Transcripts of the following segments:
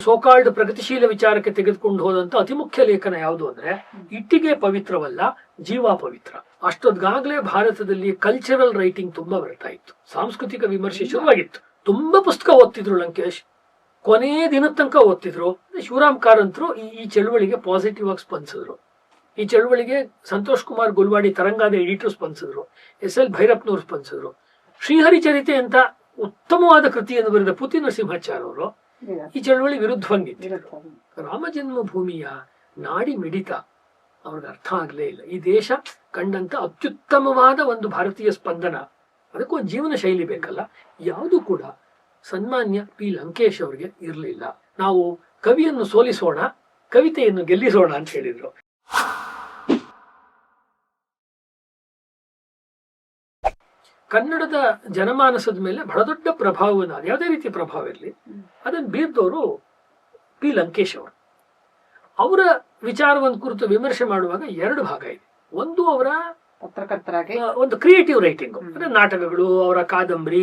So-called ಪ್ರಗತಿಶೀಲ ವಿಚಾರಕ್ಕೆ ತೆಗೆದುಕೊಂಡು ಹೋದಂತ ಅತಿ ಮುಖ್ಯ ಲೇಖನ ಯಾವುದು ಅಂದ್ರೆ ಇಟ್ಟಿಗೆ ಪವಿತ್ರವಲ್ಲ, ಜೀವ ಪವಿತ್ರ. ಅಷ್ಟೊದ್ಗಾಗ್ಲೇ ಭಾರತದಲ್ಲಿ ಕಲ್ಚರಲ್ ರೈಟಿಂಗ್ ತುಂಬಾ ಬರ್ತಾ ಇತ್ತು, ಸಾಂಸ್ಕೃತಿಕ ವಿಮರ್ಶೆ ಶುರುವಾಗಿತ್ತು. ತುಂಬಾ ಪುಸ್ತಕ ಓದ್ತಿದ್ರು ಲಂಕೇಶ್, ಕೊನೆ ದಿನದ ತನಕ ಓದ್ತಿದ್ರು. ಶಿವರಾಮ್ ಕಾರಂತರು ಈ ಚಳುವಳಿಗೆ ಪಾಸಿಟಿವ್ ಆಗಿ ಸ್ಪಂದಿಸಿದ್ರು. ಈ ಚಳುವಳಿಗೆ ಸಂತೋಷ್ ಕುಮಾರ್ ಗುಲ್ವಾಡಿ ತರಂಗಾದ ಎಡಿಟರ್ ಸ್ಪಂದಿಸಿದ್ರು, ಎಸ್.ಎಲ್. ಭೈರಪ್ಪನವರು ಸ್ಪಂದಿಸಿದ್ರು. ಶ್ರೀಹರಿಚರಿತೆ ಅಂತ ಉತ್ತಮವಾದ ಕೃತಿಯನ್ನು ಬರೆದ ಪುತಿ ನರಸಿಂಹಾಚಾರ್ಯ ಅವರು ಈ ಚಳವಳಿ ವಿರುದ್ಧವಾಗಿ ರಾಮ ಜನ್ಮಭೂಮಿಯ ನಾಡಿ ಮಿಡಿತ ಅವ್ರಿಗೆ ಅರ್ಥ ಆಗ್ಲೇ ಇಲ್ಲ. ಈ ದೇಶ ಕಂಡಂತ ಅತ್ಯುತ್ತಮವಾದ ಒಂದು ಭಾರತೀಯ ಸ್ಪಂದನ, ಅದಕ್ಕೊಂದು ಜೀವನ ಶೈಲಿ ಬೇಕಲ್ಲ, ಯಾವುದು ಕೂಡ ಸನ್ಮಾನ್ಯ ಪಿ ಲಂಕೇಶ್ ಅವರಿಗೆ ಇರಲಿಲ್ಲ. ನಾವು ಕವಿಯನ್ನು ಸೋಲಿಸೋಣ, ಕವಿತೆಯನ್ನು ಗೆಲ್ಲಿಸೋಣ ಅಂತ ಹೇಳಿದ್ರು. ಕನ್ನಡದ ಜನಮಾನಸದ ಮೇಲೆ ಬಹಳ ದೊಡ್ಡ ಪ್ರಭಾವವನ್ನು, ಯಾವುದೇ ರೀತಿಯ ಪ್ರಭಾವ ಇರಲಿ, ಅದನ್ನು ಬೀರ್ದವರು ಪಿ ಲಂಕೇಶ್ ಅವರು. ಅವರ ವಿಚಾರವನ್ನು ಕುರಿತು ವಿಮರ್ಶೆ ಮಾಡುವಾಗ ಎರಡು ಭಾಗ ಇದೆ. ಒಂದು ಅವರ ಪತ್ರಕರ್ತರಾಗಿ ಒಂದು ಕ್ರಿಯೇಟಿವ್ ರೈಟಿಂಗ್, ಅಂದ್ರೆ ನಾಟಕಗಳು, ಅವರ ಕಾದಂಬರಿ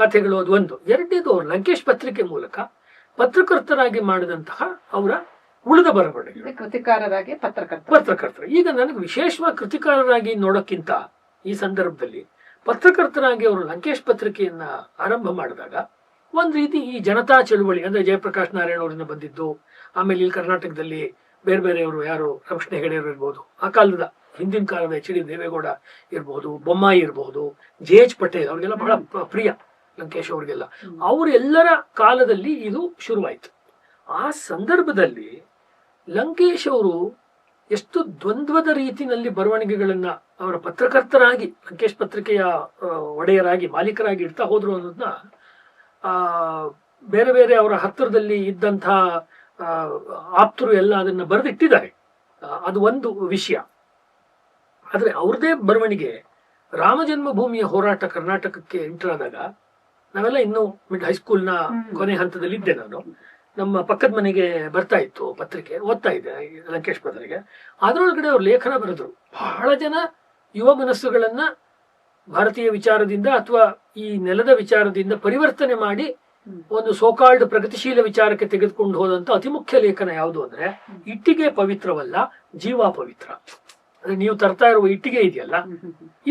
ಕಥೆಗಳು, ಅದು ಒಂದು. ಎರಡನೇದು ಅವರು ಲಂಕೇಶ್ ಪತ್ರಿಕೆ ಮೂಲಕ ಪತ್ರಕರ್ತರಾಗಿ ಮಾಡಿದಂತಹ ಅವರ ಉಳಿದ ಬರವಣಿಗೆ, ಕೃತಿಕಾರರಾಗಿ ಪತ್ರಕರ್ತರು. ಈಗ ನನಗೆ ವಿಶೇಷವಾಗಿ ಕೃತಿಕಾರರಾಗಿ ನೋಡೋಕ್ಕಿಂತ ಈ ಸಂದರ್ಭದಲ್ಲಿ ಪತ್ರಕರ್ತರಾಗಿ ಅವರು ಲಂಕೇಶ್ ಪತ್ರಿಕೆಯನ್ನ ಆರಂಭ ಮಾಡಿದಾಗ ಒಂದ್ ರೀತಿ ಈ ಜನತಾ ಚಳುವಳಿ, ಅಂದ್ರೆ ಜಯಪ್ರಕಾಶ್ ನಾರಾಯಣ ಅವರಿಂದ ಬಂದಿದ್ದು, ಆಮೇಲೆ ಇಲ್ಲಿ ಕರ್ನಾಟಕದಲ್ಲಿ ಬೇರೆ ಬೇರೆಯವರು, ಯಾರು ರಮೇಶ್ ಹೆಗಡೆ ಅವರು ಇರ್ಬೋದು, ಆ ಕಾಲದ ಹಿಂದಿನ ಕಾಲದ ಎಚ್ ಡಿ ದೇವೇಗೌಡ ಇರ್ಬೋದು, ಬೊಮ್ಮಾಯಿ ಇರ್ಬೋದು, ಜೆ.ಎಚ್. ಪಟೇಲ್, ಅವ್ರಿಗೆಲ್ಲ ಬಹಳ ಪ್ರಿಯ ಲಂಕೇಶ್ ಅವ್ರಿಗೆಲ್ಲ. ಅವರೆಲ್ಲರ ಕಾಲದಲ್ಲಿ ಇದು ಶುರುವಾಯಿತು. ಆ ಸಂದರ್ಭದಲ್ಲಿ ಲಂಕೇಶ್ ಅವರು ಎಷ್ಟು ದ್ವಂದ್ವದ ರೀತಿಯಲ್ಲಿ ಬರವಣಿಗೆಗಳನ್ನ ಅವರ ಪತ್ರಕರ್ತರಾಗಿ, ಲಂಕೇಶ್ ಪತ್ರಿಕೆಯ ಒಡೆಯರಾಗಿ, ಮಾಲೀಕರಾಗಿ ಇಡ್ತಾ ಹೋದ್ರು ಅನ್ನೋದನ್ನ ಬೇರೆ ಬೇರೆ ಅವರ ಹತ್ತಿರದಲ್ಲಿ ಇದ್ದಂತಹ ಆಪ್ತರು ಎಲ್ಲ ಅದನ್ನ ಬರೆದಿಟ್ಟಿದ್ದಾರೆ. ಅದು ಒಂದು ವಿಷಯ. ಆದ್ರೆ ಅವ್ರದೇ ಬರವಣಿಗೆ ರಾಮ ಜನ್ಮಭೂಮಿಯ ಹೋರಾಟ ಕರ್ನಾಟಕಕ್ಕೆ ಎಂಟರ್ ಆದಾಗ, ನಾವೆಲ್ಲ ಇನ್ನೂ ಮಿಡ್ ಹೈಸ್ಕೂಲ್ನ ಕೊನೆ ಹಂತದಲ್ಲಿ ಇದ್ದೆ ನಾನು. ನಮ್ಮ ಪಕ್ಕದ ಮನೆಗೆ ಬರ್ತಾ ಇತ್ತು ಪತ್ರಿಕೆ, ಓದ್ತಾ ಇದ್ದೆ ಲಂಕೇಶ್ ಪತ್ರಿಕೆ. ಅದರೊಳಗಡೆ ಅವ್ರು ಲೇಖನ ಬರೆದ್ರು. ಬಹಳ ಜನ ಯುವ ಮನಸ್ಸುಗಳನ್ನ ಭಾರತೀಯ ವಿಚಾರದಿಂದ ಅಥವಾ ಈ ನೆಲದ ವಿಚಾರದಿಂದ ಪರಿವರ್ತನೆ ಮಾಡಿ ಒಂದು ಸೋಕಾಲ್ಡ್ ಪ್ರಗತಿಶೀಲ ವಿಚಾರಕ್ಕೆ ತೆಗೆದುಕೊಂಡು ಹೋದಂತ ಅತಿ ಮುಖ್ಯ ಲೇಖನ ಯಾವುದು ಅಂದ್ರೆ ಇಟ್ಟಿಗೆ ಪವಿತ್ರವಲ್ಲ, ಜೀವ ಪವಿತ್ರ. ಅಂದ್ರೆ ನೀವು ತರ್ತಾ ಇರುವ ಇಟ್ಟಿಗೆ ಇದೆಯಲ್ಲ,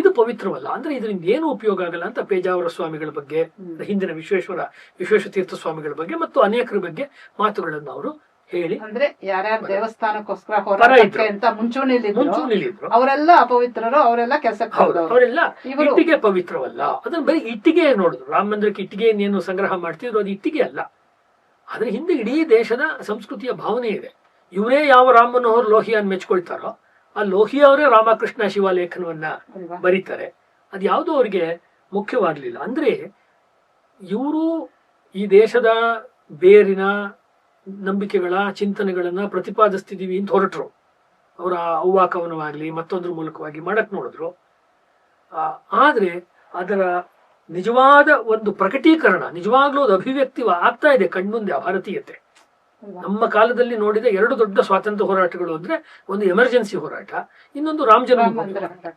ಇದು ಪವಿತ್ರವಲ್ಲ, ಅಂದ್ರೆ ಇದರಿಂದ ಏನು ಉಪಯೋಗ ಆಗಲ್ಲ ಅಂತ ಪೇಜಾವರ ಸ್ವಾಮಿಗಳ ಬಗ್ಗೆ, ಹಿಂದಿನ ವಿಶ್ವೇಶತೀರ್ಥ ಸ್ವಾಮಿಗಳ ಬಗ್ಗೆ ಮತ್ತು ಅನೇಕರ ಬಗ್ಗೆ ಮಾತುಗಳನ್ನು ಅವರು ಹೇಳಿ, ಅಂದ್ರೆ ಯಾರ್ಯಾರು ದೇವಸ್ಥಾನಕ್ಕೋಸ್ಕರ ಹೋರಾಟಕ್ಕೆ ಅಂತ ಮುಂಚೂಣಿಲಿದ್ರು ಅವರೆಲ್ಲ ಅಪವಿತ್ರರು, ಅವರೆಲ್ಲ ಕೆಲಸಕ್ಕೆ ಅವರೆಲ್ಲ ಇಟ್ಟಿಗೆ ಪವಿತ್ರವಲ್ಲ. ಅದನ್ನ ಬರೀ ಇಟ್ಟಿಗೆ ನೋಡಿದ್ರು. ರಾಮ ಮಂದಿರಕ್ಕೆ ಇಟ್ಟಿಗೆ ಏನು ಸಂಗ್ರಹ ಮಾಡ್ತಿದ್ರು, ಅದು ಇಟ್ಟಿಗೆ ಅಲ್ಲ. ಆದ್ರೆ ಹಿಂದೆ ಇಡೀ ದೇಶದ ಸಂಸ್ಕೃತಿಯ ಭಾವನೆ ಇದೆ. ಇವರೇ ಯಾವ ರಾಮ ಮನೋಹರ್ ಲೋಹಿಯಾನ್ ಮೆಚ್ಕೊಳ್ತಾರೋ ಆ ಲೋಹಿಯಾ ಅವರೇ ರಾಮಕೃಷ್ಣ ಶಿವಲೇಖನವನ್ನ ಬರೀತಾರೆ. ಅದು ಯಾವುದೂ ಅವ್ರಿಗೆ ಮುಖ್ಯವಾಗ್ಲಿಲ್ಲ. ಅಂದ್ರೆ ಇವರು ಈ ದೇಶದ ಬೇರಿನ ನಂಬಿಕೆಗಳ ಚಿಂತನೆಗಳನ್ನ ಪ್ರತಿಪಾದಿಸ್ತಿದೀವಿ ಅಂತ ಹೊರಟರು. ಅವರ ಅವ್ವಾಕವನವಾಗ್ಲಿ ಮತ್ತೊಂದ್ರ ಮೂಲಕವಾಗಿ ಮಾಡಕ್ ನೋಡಿದ್ರು. ಆದ್ರೆ ಅದರ ನಿಜವಾದ ಒಂದು ಪ್ರಕಟೀಕರಣ, ನಿಜವಾಗ್ಲೂ ಅದು ಅಭಿವ್ಯಕ್ತಿ ಆಗ್ತಾ ಇದೆ ಕಣ್ಮುಂದೆ. ಭಾರತೀಯತೆ ನಮ್ಮ ಕಾಲದಲ್ಲಿ ನೋಡಿದ ಎರಡು ದೊಡ್ಡ ಸ್ವಾತಂತ್ರ್ಯ ಹೋರಾಟಗಳು ಅಂದ್ರೆ ಒಂದು ಎಮರ್ಜೆನ್ಸಿ ಹೋರಾಟ, ಇನ್ನೊಂದು ರಾಮ ಜನ್ಮಭೂಮಿ ಹೋರಾಟ.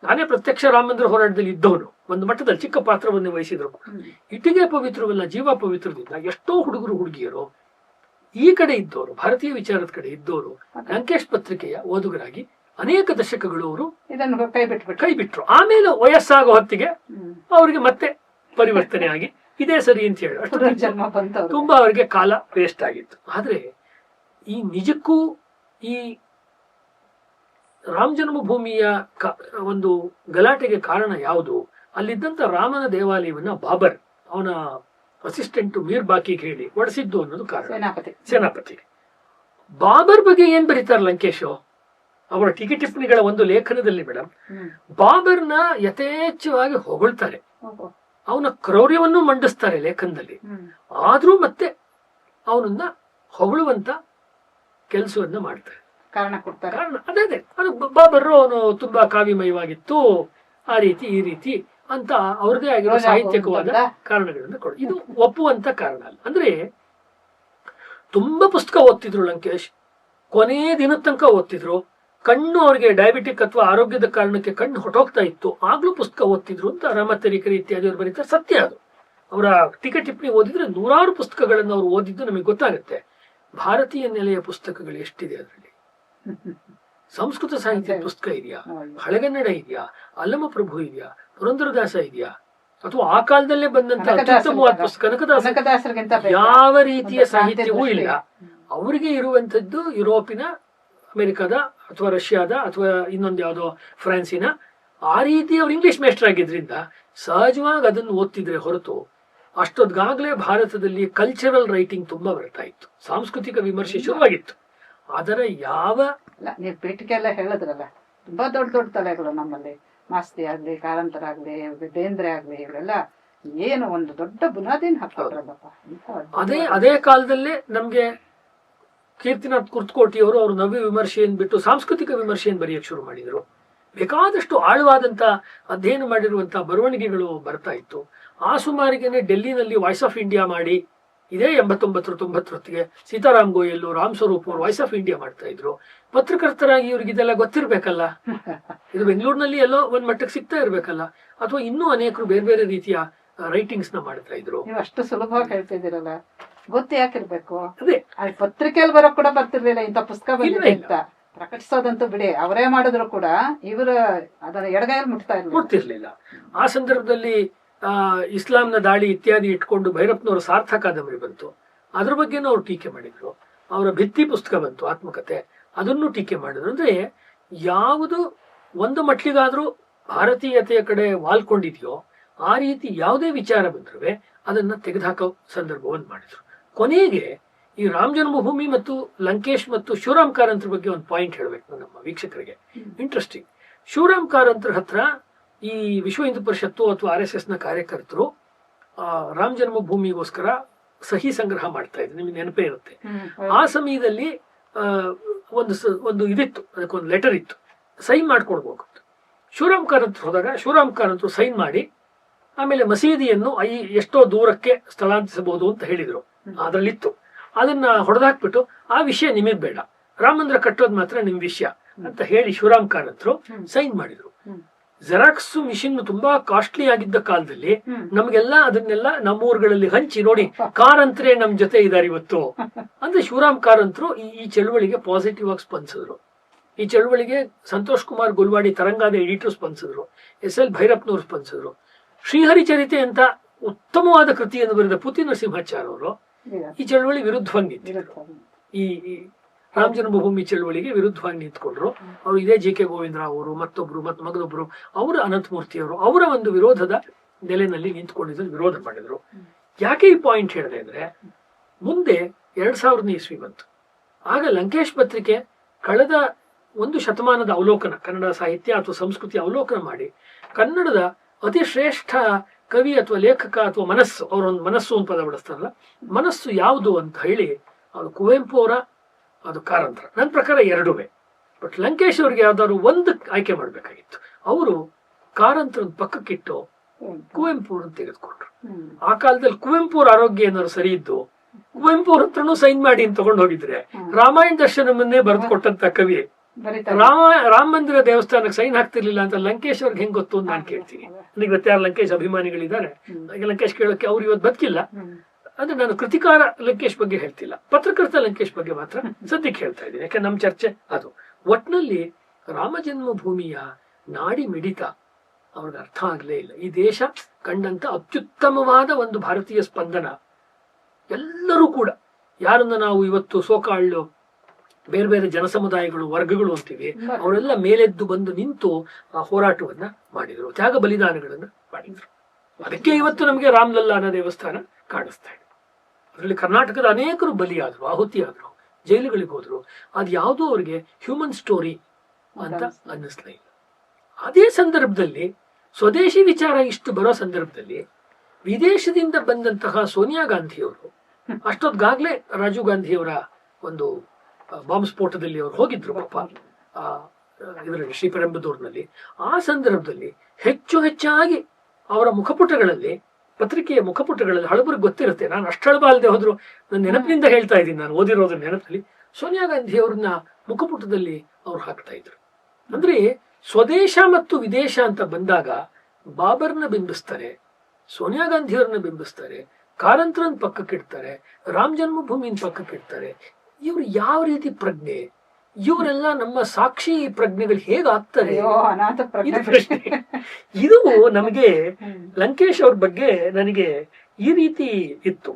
ನಾನೇ ಪ್ರತ್ಯಕ್ಷ ರಾಮ ಮಂದಿರ ಹೋರಾಟದಲ್ಲಿ ಇದ್ದವನು, ಒಂದು ಮಟ್ಟದಲ್ಲಿ ಚಿಕ್ಕ ಪಾತ್ರವನ್ನು ವಹಿಸಿದ್ರು. ಇಟ್ಟಿಗೆ ಪವಿತ್ರವಲ್ಲ, ಜೀವ ಪವಿತ್ರದಿಂದ ಎಷ್ಟೋ ಹುಡುಗರು ಹುಡುಗಿಯರು ಈ ಕಡೆ ಇದ್ದವರು, ಭಾರತೀಯ ವಿಚಾರದ ಕಡೆ ಇದ್ದವರು ಲಂಕೇಶ್ ಪತ್ರಿಕೆಯ ಓದುಗರಾಗಿ ಅನೇಕ ದಶಕಗಳು ಅವರು ಇದನ್ನು ಕೈ ಬಿಟ್ರು. ಆಮೇಲೆ ವಯಸ್ಸಾಗೋ ಹೊತ್ತಿಗೆ ಅವರಿಗೆ ಮತ್ತೆ ಪರಿವರ್ತನೆ ಆಗಿ ಇದೇ ಸರಿ ಅಂತ ಹೇಳಿ ಅಷ್ಟು ತುಂಬಾ ಅವರಿಗೆ ಕಾಲ ವೇಸ್ಟ್ ಆಗಿತ್ತು. ಆದ್ರೆ ಈ ನಿಜಕ್ಕೂ ಈ ರಾಮ ಜನ್ಮಭೂಮಿಯ ಒಂದು ಗಲಾಟೆಗೆ ಕಾರಣ ಯಾವುದು? ಅಲ್ಲಿದ್ದಂತ ರಾಮನ ದೇವಾಲಯವನ್ನ ಬಾಬರ್ ಅವನ ಅಸಿಸ್ಟೆಂಟ್ ಮೀರ್ ಬಾಕಿಗೆ ಹೇಳಿ ಒಡಿಸಿದ್ದು ಅನ್ನೋದು ಕಾರಣ. ಸೇನಾಪತಿ ಬಾಬರ್ ಬಗ್ಗೆ ಏನ್ ಬರೀತಾರೆ ಲಂಕೇಶ್ ಅವರ ಟೀಕೆ ಟಿಪ್ಪಣಿಗಳ ಒಂದು ಲೇಖನದಲ್ಲಿ ಮೇಡಮ್, ಬಾಬರ್ನ ಯಥೇಚ್ಛವಾಗಿ ಹೊಗಳ್ತಾರೆ, ಅವನ ಕ್ರೌರ್ಯವನ್ನು ಮಂಡಿಸ್ತಾರೆ ಲೇಖನದಲ್ಲಿ. ಆದ್ರೂ ಮತ್ತೆ ಅವನನ್ನ ಹೊಗಳುವಂತ ಕೆಲಸವನ್ನ ಮಾಡ್ತಾರೆ, ಕಾರಣ ಅದೇ ಅದು ಬಾಬರ್ ಅವನು ತುಂಬಾ ಕಾವ್ಯಮಯವಾಗಿತ್ತು, ಆ ರೀತಿ ಈ ರೀತಿ ಅಂತ ಅವ್ರದೇ ಆಗಿರೋ ಸಾಹಿತ್ಯಿಕವಾದ ಕಾರಣಗಳನ್ನ ಕೊಡ. ಇದು ಒಪ್ಪುವಂತ ಕಾರಣ ಅಲ್ಲ. ಅಂದ್ರೆ ತುಂಬಾ ಪುಸ್ತಕ ಓದ್ತಿದ್ರು ಲಂಕೇಶ್, ಕೊನೆ ದಿನದ ತನಕ ಓದ್ತಿದ್ರು. ಕಣ್ಣು ಅವ್ರಿಗೆ ಡಯಾಬಿಟಿಕ್ ಅಥವಾ ಆರೋಗ್ಯದ ಕಾರಣಕ್ಕೆ ಕಣ್ಣು ಹೊಟ್ಟೋಗ್ತಾ ಇತ್ತು, ಆಗ್ಲೂ ಪುಸ್ತಕ ಓದ್ತಿದ್ರು ಅಂತ ರಾಮತರಿಕರಿ ಇತ್ಯಾದಿಯವರು ಬರೀತಾರೆ. ಸತ್ಯ ಅದು. ಅವರ ಟೀಕೆ ಟಿಪ್ಪಣಿ ಓದಿದ್ರೆ ನೂರಾರು ಪುಸ್ತಕಗಳನ್ನು ಅವರು ಓದಿದ್ದು ನಮಗೆ ಗೊತ್ತಾಗುತ್ತೆ. ಭಾರತೀಯ ನೆಲೆಯ ಪುಸ್ತಕಗಳು ಎಷ್ಟಿದೆ ಅದರಲ್ಲಿ. ಸಂಸ್ಕೃತ ಸಾಹಿತ್ಯದ ಪುಸ್ತಕ ಇದೆಯಾ, ಹಳೆಗನ್ನಡ ಇದೆಯಾ, ಅಲ್ಲಮ ಪ್ರಭು ಇದೆಯಾ, ಪುರಂದರದಾಸ ಇದೆಯಾ, ಅಥವಾ ಆ ಕಾಲದಲ್ಲೇ ಬಂದಂತಹ ಅತ್ಯುತ್ತಮವಾದ ಪುಸ್ತಕ ಕನಕದಾಸ. ಯಾವ ರೀತಿಯ ಸಾಹಿತ್ಯವೂ ಇಲ್ಲ. ಅವರಿಗೆ ಇರುವಂತದ್ದು ಯುರೋಪಿನ, ಅಮೆರಿಕದ ಅಥವಾ ರಷ್ಯಾದ ಅಥವಾ ಇನ್ನೊಂದು ಯಾವುದೋ ಫ್ರಾನ್ಸಿನ, ಆ ರೀತಿ ಅವ್ರು ಇಂಗ್ಲಿಷ್ ಮೇಸ್ಟರ್ ಆಗಿದ್ರಿಂದ ಸಹಜವಾಗಿ ಅದನ್ನು ಓದ್ತಿದ್ರೆ ಹೊರತು ಅಷ್ಟೊದ್ಗಾಗ್ಲೇ ಭಾರತದಲ್ಲಿ ಕಲ್ಚರಲ್ ರೈಟಿಂಗ್ ತುಂಬಾ ಬರ್ತಾ ಇತ್ತು, ಸಾಂಸ್ಕೃತಿಕ ವಿಮರ್ಶೆ ಶುರುವಾಗಿತ್ತು. ಅದರ ಯಾವ ನೀವು ಪೀಠಿಕೆ ಎಲ್ಲ ಹೇಳಿದ್ರಲ್ಲ, ತುಂಬಾ ದೊಡ್ಡ ದೊಡ್ಡ ತಲೆಗಳು ನಮ್ಮಲ್ಲಿ, ಮಾಸ್ತಿ ಆಗ್ಲಿ, ಕಾರಂತರ ಆಗ್ಲಿ, ಬೇಂದ್ರೆ ಆಗ್ಲಿ, ಇವರೆಲ್ಲ ಏನು ಒಂದು ದೊಡ್ಡ ಬುನಾದಿನ ಹಾಕ್ಕೊಟ್ರಲ್ಲಪ್ಪ. ಅದೇ ಕಾಲದಲ್ಲೇ ನಮ್ಗೆ ಕೀರ್ತಿನಾಥ್ ಕುರ್ತಕೋಟಿಯವರು ಅವರು ನವ್ಯ ವಿಮರ್ಶೆಯನ್ನು ಬಿಟ್ಟು ಸಾಂಸ್ಕೃತಿಕ ವಿಮರ್ಶೆಯನ್ನು ಬರೆಯಕ್ಕೆ ಶುರು ಮಾಡಿದರು. ಬೇಕಾದಷ್ಟು ಆಳವಾದಂತ ಅಧ್ಯಯನ ಮಾಡಿರುವಂತಹ ಬರವಣಿಗೆಗಳು ಬರ್ತಾ ಇತ್ತು. ಆ ಸುಮಾರಿಗೆನೆ ಡೆಲ್ಲಿನಲ್ಲಿ ವಾಯ್ಸ್ ಆಫ್ ಇಂಡಿಯಾ ಮಾಡಿ, ಇದೇ 89-90 ಸೀತಾರಾಮ್ ಗೋಯಲ್, ರಾಮ್ ಸ್ವರೂಪ್ ಅವರು ವಾಯ್ಸ್ ಆಫ್ ಇಂಡಿಯಾ ಮಾಡ್ತಾ ಇದ್ರು. ಪತ್ರಕರ್ತರಾಗಿ ಇವ್ರಿಗೆ ಇದೆಲ್ಲ ಗೊತ್ತಿರ್ಬೇಕಲ್ಲ, ಇದು ಬೆಂಗಳೂರಿನಲ್ಲಿ ಎಲ್ಲೋ ಒಂದ್ ಮಟ್ಟಕ್ಕೆ ಸಿಗ್ತಾ ಇರ್ಬೇಕಲ್ಲ, ಅಥವಾ ಇನ್ನೂ ಅನೇಕರು ಬೇರೆ ಬೇರೆ ರೀತಿಯ ರೈಟಿಂಗ್ಸ್ ನ ಮಾಡ್ತಾ ಇದ್ರು. ನೀವು ಅಷ್ಟು ಸುಲಭವಾಗಿ ಹೇಳ್ತಿದ್ದೀರಲ್ಲ, ಗೊತ್ತು ಯಾಕಿರ್ಬೇಕು? ಅದೇ ಪತ್ರಿಕೆಯಲ್ಲಿ ಬರೋ ಕೂಡ ಬರ್ತಿರ್ಲಿಲ್ಲ ಇಂಥ ಪುಸ್ತಕ ಬಂದಿದೆ ಅಂತ ಪ್ರಕಟಿಸೋದಂತೂ ಬಿಡಿ, ಅವರೇ ಮಾಡಿದ್ರು ಕೂಡ ಇವರು ಅದನ್ನ ಎಡಗೈಯಲ್ಲಿ ಮುಟ್ತಿರ್ಲಿಲ್ಲ. ಆ ಸಂದರ್ಭದಲ್ಲಿ ಇಸ್ಲಾಂನ ದಾಳಿ ಇತ್ಯಾದಿ ಇಟ್ಕೊಂಡು ಭೈರಪ್ಪನವರ ಸಾರ್ಥ ಕಾದಂಬರಿ ಬಂತು, ಅದ್ರ ಬಗ್ಗೆನೂ ಅವ್ರು ಟೀಕೆ ಮಾಡಿದ್ರು. ಅವರ ಭಿತ್ತಿ ಪುಸ್ತಕ ಬಂತು, ಆತ್ಮಕಥೆ, ಅದನ್ನು ಟೀಕೆ ಮಾಡಿದ್ರು. ಅಂದ್ರೆ ಯಾವುದು ಒಂದು ಮಟ್ಟಿಗಾದ್ರೂ ಭಾರತೀಯತೆಯ ಕಡೆ ವಾಲ್ಕೊಂಡಿದೆಯೋ ಆ ರೀತಿ ಯಾವುದೇ ವಿಚಾರ ಬಂದ್ರೆ ಅದನ್ನ ತೆಗೆದುಹಾಕೋ ಸಂದರ್ಭವನ್ನು ಮಾಡಿದ್ರು. ಕೊನೆಗೆ ಈ ರಾಮ ಜನ್ಮಭೂಮಿ ಮತ್ತು ಲಂಕೇಶ್ ಮತ್ತು ಶಿವರಾಮ್ ಕಾರಂತರ ಬಗ್ಗೆ ಒಂದು ಪಾಯಿಂಟ್ ಹೇಳಬೇಕು ನಮ್ಮ ವೀಕ್ಷಕರಿಗೆ, ಇಂಟ್ರೆಸ್ಟಿಂಗ್. ಶಿವರಾಮ್ ಕಾರಂತರ ಹತ್ರ ಈ ವಿಶ್ವ ಹಿಂದೂ ಪರಿಷತ್ತು ಅಥವಾ RSS ನ ಕಾರ್ಯಕರ್ತರು ರಾಮ ಜನ್ಮಭೂಮಿಗೋಸ್ಕರ ಸಹಿ ಸಂಗ್ರಹ ಮಾಡ್ತಾ ಇದ್ರು, ನಿಮ್ಗೆ ನೆನಪೇ ಇರುತ್ತೆ. ಆ ಸಮಯದಲ್ಲಿ ಒಂದು ಇದಿತ್ತು, ಅದಕ್ಕೊಂದು ಲೆಟರ್ ಇತ್ತು, ಸೈನ್ ಮಾಡ್ಕೊಡ್ಬೇಕು. ಶಿವರಾಮ್ ಕಾರಂತರು ಹೋದಾಗ ಶಿವರಾಮ್ ಕಾರಂತರು ಸೈನ್ ಮಾಡಿ ಆಮೇಲೆ ಮಸೀದಿಯನ್ನು ಎಷ್ಟೋ ದೂರಕ್ಕೆ ಸ್ಥಳಾಂತರಿಸಬಹುದು ಅಂತ ಹೇಳಿದ್ರು. ಅದ್ರಲ್ಲಿತ್ತು, ಅದನ್ನ ಹೊಡೆದಾಕ್ಬಿಟ್ಟು ಆ ವಿಷಯ ನಿಮಗ್ ಬೇಡ, ರಾಮ ಮಂದಿರ ಕಟ್ಟೋದು ಮಾತ್ರ ನಿಮ್ ವಿಷಯ ಅಂತ ಹೇಳಿ ಶಿವರಾಮ್ ಕಾರಂತರು ಸೈನ್ ಮಾಡಿದ್ರು. ಜೆರಾಕ್ಸ್ ಮಿಷಿನ್ ತುಂಬಾ ಕಾಸ್ಟ್ಲಿ ಆಗಿದ್ದ ಕಾಲದಲ್ಲಿ ನಮ್ಗೆಲ್ಲ ಅದನ್ನೆಲ್ಲ ನಮ್ಮೂರುಗಳಲ್ಲಿ ಹಂಚಿ ನೋಡಿ, ಕಾರಂತರೇ ನಮ್ ಜೊತೆ ಇದಾರೆ ಇವತ್ತು ಅಂದ್ರೆ ಶಿವರಾಮ್ ಕಾರಂತರು ಈ ಚಳುವಳಿಗೆ ಪಾಸಿಟಿವ್ ಆಗಿ ಸ್ಪಂದಿಸಿದ್ರು. ಈ ಚಳುವಳಿಗೆ ಸಂತೋಷ್ ಕುಮಾರ್ ಗುಲ್ವಾಡಿ ತರಂಗಾದ ಎಡಿಟರ್ ಸ್ಪಂದಿಸಿದ್ರು, SL ಭೈರಪ್ಪನವರು ಸ್ಪಂದಿಸಿದ್ರು. ಶ್ರೀಹರಿಚರಿತೆ ಅಂತ ಉತ್ತಮವಾದ ಕೃತಿಯನ್ನು ಬರೆದ ಪುತಿ ನರಸಿಂಹಾಚಾರ್ಯ ಅವರು ಈ ಚಳುವಳಿ ವಿರುದ್ಧವಾಗಿ ನಿಂತಿದ್ರು. ಈ ರಾಮ ಜನ್ಮಭೂಮಿ ಚಳುವಳಿಗೆ ವಿರುದ್ಧವಾಗಿ ನಿಂತ್ಕೊಂಡ್ರು. ಅವರು ಇದೇ JK ಗೋವಿಂದರಾವ್ ಅವರು, ಮಗದೊಬ್ರು ಅವರು ಅನಂತಮೂರ್ತಿಯವರು ಅವರ ಒಂದು ವಿರೋಧದ ನೆಲೆನಲ್ಲಿ ನಿಂತ್ಕೊಂಡಿದ್ದು ವಿರೋಧ ಮಾಡಿದ್ರು. ಯಾಕೆ ಈ ಪಾಯಿಂಟ್ ಹೇಳಿದೆ ಅಂದ್ರೆ, ಮುಂದೆ 2000ನೇ ಇಸ್ವಿ ಬಂತು. ಆಗ ಲಂಕೇಶ್ ಪತ್ರಿಕೆ ಕಳೆದ ಒಂದು ಶತಮಾನದ ಅವಲೋಕನ, ಕನ್ನಡ ಸಾಹಿತ್ಯ ಅಥವಾ ಸಂಸ್ಕೃತಿ ಅವಲೋಕನ ಮಾಡಿ ಕನ್ನಡದ ಅತಿ ಶ್ರೇಷ್ಠ ಕವಿ ಅಥವಾ ಲೇಖಕ ಅಥವಾ ಮನಸ್ಸು, ಅವರೊಂದು ಮನಸ್ಸು ಒಂದು ಪದ ಬಿಡಿಸ್ತಾರಲ್ಲ, ಮನಸ್ಸು ಯಾವುದು ಅಂತ ಹೇಳಿ ಅದು ಕುವೆಂಪು ಅವರ, ಅದು ಕಾರಂತರ. ನನ್ನ ಪ್ರಕಾರ ಎರಡುವೆ. ಬಟ್ ಲಂಕೇಶ್ ಅವ್ರಿಗೆ ಯಾವ್ದಾದ್ರು ಒಂದು ಆಯ್ಕೆ ಮಾಡ್ಬೇಕಾಗಿತ್ತು. ಅವರು ಕಾರಂತರ ಪಕ್ಕಕ್ಕಿಟ್ಟು ಕುವೆಂಪು ಅವ್ರನ್ನ ತೆಗೆದುಕೊಂಡ್ರು. ಆ ಕಾಲದಲ್ಲಿ ಕುವೆಂಪು ಅವ್ರ ಆರೋಗ್ಯ ಏನಾದ್ರು ಸರಿ ಇದ್ದು ಕುವೆಂಪು ಅವ್ರ ಹತ್ರನೂ ಸೈನ್ ಮಾಡಿ ಅಂತ ತಗೊಂಡು ಹೋಗಿದ್ರೆ, ರಾಮಾಯಣ ದರ್ಶನವನ್ನೇ ಬರೆದು ಕೊಟ್ಟಂತ ಕವಿ ರಾಮ ಮಂದಿರ ದೇವಸ್ಥಾನಕ್ಕೆ ಸೈನ್ ಹಾಕ್ತಿರ್ಲಿಲ್ಲ ಅಂತ ಲಂಕೇಶ್ ಅವ್ರಿಗೆ ಹೆಂಗ್ ಗೊತ್ತು ಅಂತ ನಾನು ಕೇಳ್ತೀನಿ. ನನಗೆ ಇವತ್ತು ಯಾರು ಲಂಕೇಶ್ ಅಭಿಮಾನಿಗಳಿದ್ದಾರೆ, ಲಂಕೇಶ್ ಕೇಳೋಕೆ ಅವ್ರು ಇವತ್ತು ಬದುಕಿಲ್ಲ. ಅಂದ್ರೆ ನಾನು ಕೃತಿಕಾರ ಲಂಕೇಶ್ ಬಗ್ಗೆ ಹೇಳ್ತಿಲ್ಲ, ಪತ್ರಕರ್ತ ಲಂಕೇಶ್ ಬಗ್ಗೆ ಮಾತ್ರ ಸದ್ಯಕ್ಕೆ ಹೇಳ್ತಾ ಇದ್ದೀನಿ, ಯಾಕೆ ನಮ್ಮ ಚರ್ಚೆ ಅದು. ಒಟ್ನಲ್ಲಿ ರಾಮ ಜನ್ಮಭೂಮಿಯ ನಾಡಿ ಮಿಡಿತ ಅವ್ರಿಗೆ ಅರ್ಥ ಆಗ್ಲೇ ಇಲ್ಲ. ಈ ದೇಶ ಕಂಡಂತ ಅತ್ಯುತ್ತಮವಾದ ಒಂದು ಭಾರತೀಯ ಸ್ಪಂದನ. ಎಲ್ಲರೂ ಕೂಡ ಯಾರನ್ನ ನಾವು ಇವತ್ತು ಸೋಕಾಳು ಬೇರೆ ಬೇರೆ ಜನಸಮುದಾಯಗಳು, ವರ್ಗಗಳು ಅಂತೀವಿ, ಅವರೆಲ್ಲ ಮೇಲೆದ್ದು ಬಂದು ನಿಂತು ಆ ಹೋರಾಟವನ್ನ ಮಾಡಿದ್ರು, ತ್ಯಾಗ ಬಲಿದಾನಗಳನ್ನ ಮಾಡಿದ್ರು. ಅದಕ್ಕೆ ಇವತ್ತು ನಮಗೆ ರಾಮಲಲ್ಲಾ ಅನ್ನೋ ದೇವಸ್ಥಾನ ಕಾಣಿಸ್ತಾ ಇದೆ. ಅದರಲ್ಲಿ ಕರ್ನಾಟಕದ ಅನೇಕರು ಬಲಿಯಾದ್ರು, ಆಹುತಿಯಾದ್ರು, ಜೈಲುಗಳಿಗೆ ಹೋದ್ರು. ಅದು ಯಾವುದೋ ಅವ್ರಿಗೆ ಹ್ಯೂಮನ್ ಸ್ಟೋರಿ ಅಂತ ಅನ್ನಿಸ್ಲೇ ಇಲ್ಲ. ಅದೇ ಸಂದರ್ಭದಲ್ಲಿ ಸ್ವದೇಶಿ ವಿಚಾರ ಇಷ್ಟು ಬರೋ ಸಂದರ್ಭದಲ್ಲಿ ವಿದೇಶದಿಂದ ಬಂದಂತಹ ಸೋನಿಯಾ ಗಾಂಧಿಯವರು, ಅಷ್ಟೊತ್ತಿಗಾಗ್ಲೇ ರಾಜೀವ್ ಗಾಂಧಿಯವರ ಒಂದು ಬಾಂಬ್ ಸ್ಫೋಟದಲ್ಲಿ ಅವರು ಹೋಗಿದ್ರು ಪಾಪ ಇದರಲ್ಲಿ ಶ್ರೀಪೆರಂಬದೂರಿನಲ್ಲಿ. ಆ ಸಂದರ್ಭದಲ್ಲಿ ಹೆಚ್ಚಾಗಿ ಅವರ ಮುಖಪುಟಗಳಲ್ಲಿ, ಪತ್ರಿಕೆಯ ಮುಖಪುಟಗಳಲ್ಲಿ ಹಳಬರಿಗೆ ಗೊತ್ತಿರುತ್ತೆ, ನಾನು ಅಷ್ಟು ಹಳಬ ಅಲ್ಲದೆ ಹೋದ್ರು ನನ್ನ ನೆನಪಿನಿಂದ ಹೇಳ್ತಾ ಇದ್ದೀನಿ, ನಾನು ಓದಿರೋದ್ರ ನೆನಪಲ್ಲಿ ಸೋನಿಯಾ ಗಾಂಧಿ ಅವ್ರನ್ನ ಮುಖಪುಟದಲ್ಲಿ ಅವ್ರು ಹಾಕ್ತಾ ಇದ್ರು. ಅಂದ್ರೆ ಸ್ವದೇಶ ಮತ್ತು ವಿದೇಶ ಅಂತ ಬಂದಾಗ ಬಾಬರ್ನ ಬಿಂಬಿಸ್ತಾರೆ, ಸೋನಿಯಾ ಗಾಂಧಿಯವ್ರನ್ನ ಬಿಂಬಿಸ್ತಾರೆ, ಕಾರಂತರನ್ ಪಕ್ಕಕ್ಕಿಡ್ತಾರೆ, ರಾಮ್ ಜನ್ಮಭೂಮಿನ ಪಕ್ಕಕ್ಕಿಡ್ತಾರೆ. ಇವ್ರು ಯಾವ ರೀತಿ ಪ್ರಜ್ಞೆ? ಇವರೆಲ್ಲ ನಮ್ಮ ಸಾಕ್ಷಿ ಪ್ರಜ್ಞೆಗಳು ಹೇಗಾಗ್ತಾರೆ? ಅನಾಥ ಇದು ಪ್ರಶ್ನೆ. ಇದು ನಮಗೆ ಲಂಕೇಶ್ ಅವ್ರ ಬಗ್ಗೆ ನನಗೆ ಈ ರೀತಿ ಇತ್ತು.